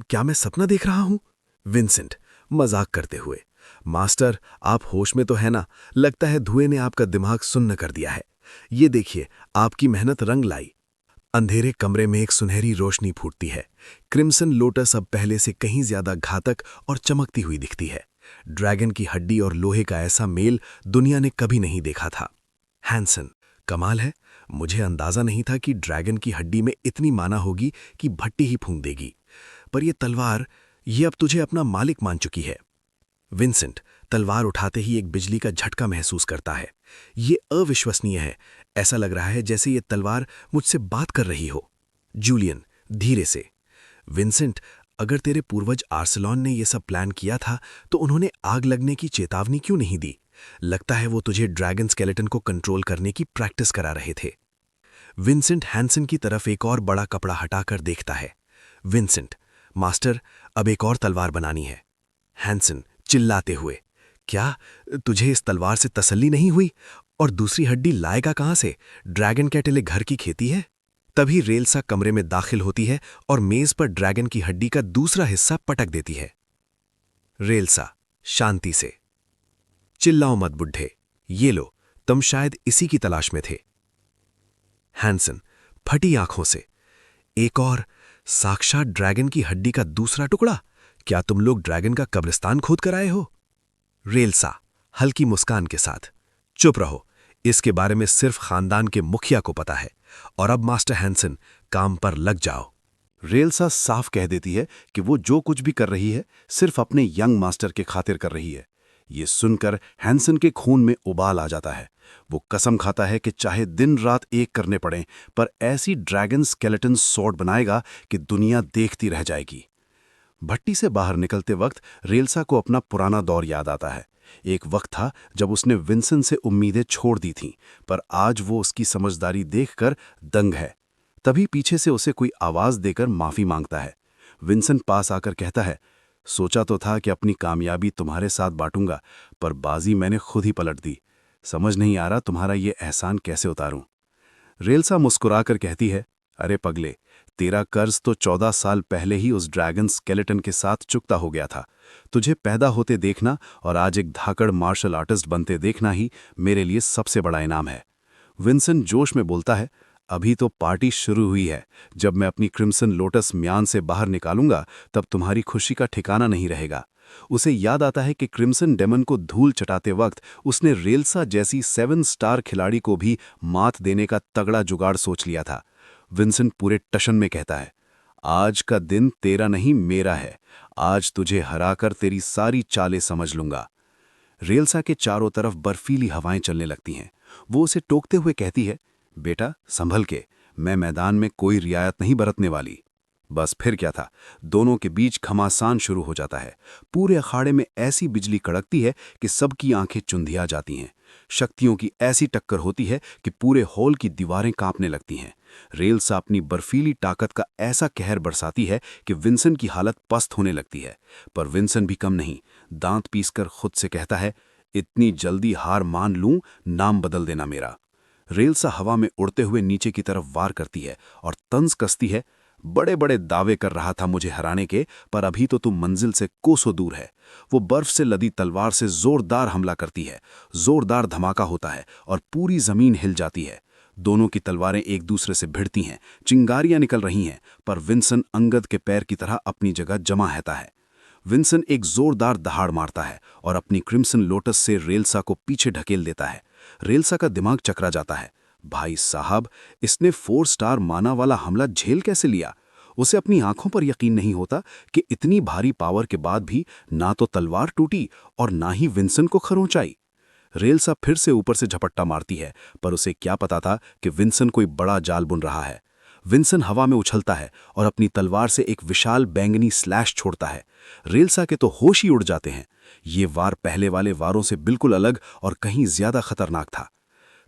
क्या मैं सपना देख रहा हूं? विंसेंट मजाक करते हुए, मास्टर, आप होश में तो है ना? लगता है धुएं ने आपका दिमाग सुन्न कर दिया है। ये देखिए, आपकी मेहनत रंग लाई। अंधेरे कमरे में एक सुनहरी रोशनी फूटती है। क्रिम्सन लोटस अब पहले से कहीं ज्यादा घातक और चमकती हुई दिखती है। ड्रैगन की हड्डी और लोहे का ऐसा मेल दुनिया ने कभी नहीं देखा था। हैंसन, कमाल है, मुझे अंदाजा नहीं था कि ड्रैगन की हड्डी में इतनी माना होगी कि भट्टी ही फूंक देगी। पर यह तलवार, ये अब तुझे अपना मालिक मान चुकी है। विंसेंट तलवार उठाते ही एक बिजली का झटका महसूस करता है। ये अविश्वसनीय है। ऐसा लग रहा है जैसे ये तलवार मुझसे बात कर रही हो। जूलियन धीरे से, विंसेंट, अगर तेरे पूर्वज आर्सेलॉन ने यह सब प्लान किया था तो उन्होंने आग लगने की चेतावनी क्यों नहीं दी? लगता है वो तुझे ड्रैगन स्केलेटन को कंट्रोल करने की प्रैक्टिस करा रहे थे। विंसेंट हैंसन की तरफ एक और बड़ा कपड़ा हटाकर देखता है। विंसेंट, मास्टर, अब एक और तलवार बनानी है। हैंसन चिल्लाते हुए, क्या तुझे इस तलवार से तसल्ली नहीं हुई? और दूसरी हड्डी लाएगा कहां से? ड्रैगन के अकेले घर की खेती है? तभी रेलसा कमरे में दाखिल होती है और मेज पर ड्रैगन की हड्डी का दूसरा हिस्सा पटक देती है। रेलसा शांति से, चिल्लाओ मत बुड्ढे, ये लो, तुम शायद इसी की तलाश में थे। हैंसन फटी आंखों से, एक और, साक्षात ड्रैगन की हड्डी का दूसरा टुकड़ा? क्या तुम लोग ड्रैगन का कब्रिस्तान खोद कर आए हो? रेलसा हल्की मुस्कान के साथ, चुप रहो, इसके बारे में सिर्फ खानदान के मुखिया को पता है। और अब मास्टर हैंसन, काम पर लग जाओ। रेलसा साफ कह देती है कि वो जो कुछ भी कर रही है सिर्फ अपने यंग मास्टर के खातिर कर रही है। ये सुनकर हैंसन के खून में उबाल आ जाता है। वो कसम खाता है कि चाहे दिन रात एक करने पड़े, पर ऐसी ड्रैगन स्केलेटन स्वॉर्ड बनाएगा कि दुनिया देखती रह जाएगी। भट्टी से बाहर निकलते वक्त रेलसा को अपना पुराना दौर याद आता है। एक वक्त था जब उसने विंसेंट से उम्मीदें छोड़ दी थीं, पर आज वो उसकी समझदारी देखकर दंग है। तभी पीछे से उसे कोई आवाज देकर माफी मांगता है। विंसेंट पास आकर कहता है, सोचा तो था कि अपनी कामयाबी तुम्हारे साथ बांटूंगा, पर बाजी मैंने खुद ही पलट दी। समझ नहीं आ रहा तुम्हारा ये एहसान कैसे उतारूं। रेलसा मुस्कुराकर कहती है, अरे पगले, तेरा कर्ज तो 14 साल पहले ही उस ड्रैगन स्केलेटन के साथ चुकता हो गया था। तुझे पैदा होते देखना और आज एक धाकड़ मार्शल आर्टिस्ट बनते देखना ही मेरे लिए सबसे बड़ा इनाम है। विंसेंट जोश में बोलता है, अभी तो पार्टी शुरू हुई है। जब मैं अपनी क्रिम्सन लोटस म्यान से बाहर निकालूंगा तब तुम्हारी खुशी का ठिकाना नहीं रहेगा। उसे याद आता है कि क्रिम्सन डेमन को धूल चटाते वक्त उसने रेलसा जैसी 7 स्टार खिलाड़ी को भी मात देने का तगड़ा जुगाड़ सोच लिया था। विंसेंट पूरे टशन में कहता है, आज का दिन तेरा नहीं मेरा है। आज तुझे हराकर तेरी सारी चालें समझ लूंगा। रेलसा के चारों तरफ बर्फीली हवाएं चलने लगती हैं। वो उसे टोकते हुए कहती है, बेटा संभल के, मैं मैदान में कोई रियायत नहीं बरतने वाली। बस फिर क्या था, दोनों के बीच घमासान शुरू हो जाता है। पूरे अखाड़े में ऐसी बिजली कड़कती है कि सबकी आंखें चुंधिया जाती हैं। शक्तियों की ऐसी टक्कर होती है कि पूरे हॉल की दीवारें कांपने लगती हैं। रेलसा अपनी बर्फीली ताकत का ऐसा कहर बरसाती है कि विंसेंट की हालत पस्त होने लगती है। पर विंसेंट भी कम नहीं, दांत पीसकर खुद से कहता है, इतनी जल्दी हार मान लूं, नाम बदल देना मेरा। रेलसा हवा में उड़ते हुए नीचे की तरफ वार करती है और तंज कसती है, बड़े बड़े दावे कर रहा था मुझे हराने के, पर अभी तो तुम मंजिल से कोसों दूर है। वो बर्फ से लदी तलवार से जोरदार हमला करती है। जोरदार धमाका होता है और पूरी जमीन हिल जाती है। दोनों की तलवारें एक दूसरे से भिड़ती हैं, चिंगारियां निकल रही हैं, पर विंसेंट अंगद के पैर की तरह अपनी जगह जमा रहता है। विंसेंट एक जोरदार दहाड़ मारता है और अपनी क्रिम्सन लोटस से रेलसा को पीछे ढकेल देता है। रेलसा का दिमाग चकरा जाता है। भाई साहब, इसने 4 स्टार माना वाला हमला झेल कैसे लिया? उसे अपनी आंखों पर यकीन नहीं होता कि इतनी भारी पावर के बाद भी ना तो तलवार टूटी और ना ही विंसेंट को खरोंच आई। रेलसा फिर से ऊपर से झपट्टा मारती है, पर उसे क्या पता था कि विंसेंट कोई बड़ा जाल बुन रहा है। विंसेंट हवा में उछलता है और अपनी तलवार से एक विशाल बैंगनी स्लैश छोड़ता है। रेलसा के तो होश ही उड़ जाते हैं। ये वार पहले वाले वारों से बिल्कुल अलग और कहीं ज्यादा खतरनाक था।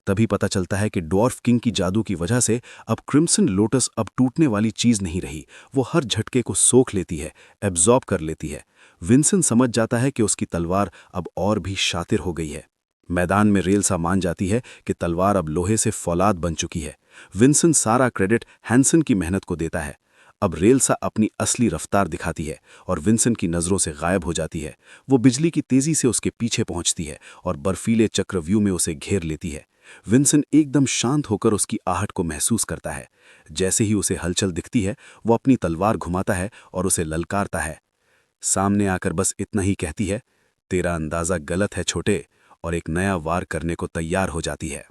तभी पता चलता है कि ड्वार्फ किंग की जादू की वजह से अब क्रिम्सन लोटस अब टूटने वाली चीज नहीं रही। वो हर झटके को सोख लेती है, एब्जॉर्ब कर लेती है। विंसेंट समझ जाता है कि उसकी तलवार अब और भी शातिर हो गई है। मैदान में रेलसा मान जाती है कि तलवार अब लोहे से फौलाद बन चुकी है। विंसेंट सारा क्रेडिट हैंसन की मेहनत को देता है। अब रेलसा अपनी असली रफ्तार दिखाती है और विंसेंट की नज़रों से गायब हो जाती है। वो बिजली की तेजी से उसके पीछे पहुंचती है और बर्फीले चक्रव्यूह में उसे घेर लेती है। विंसेंट एकदम शांत होकर उसकी आहट को महसूस करता है। जैसे ही उसे हलचल दिखती है, वो अपनी तलवार घुमाता है और उसे ललकारता है। सामने आकर बस इतना ही कहती है, तेरा अंदाज़ा गलत है छोटे, और एक नया वार करने को तैयार हो जाती है।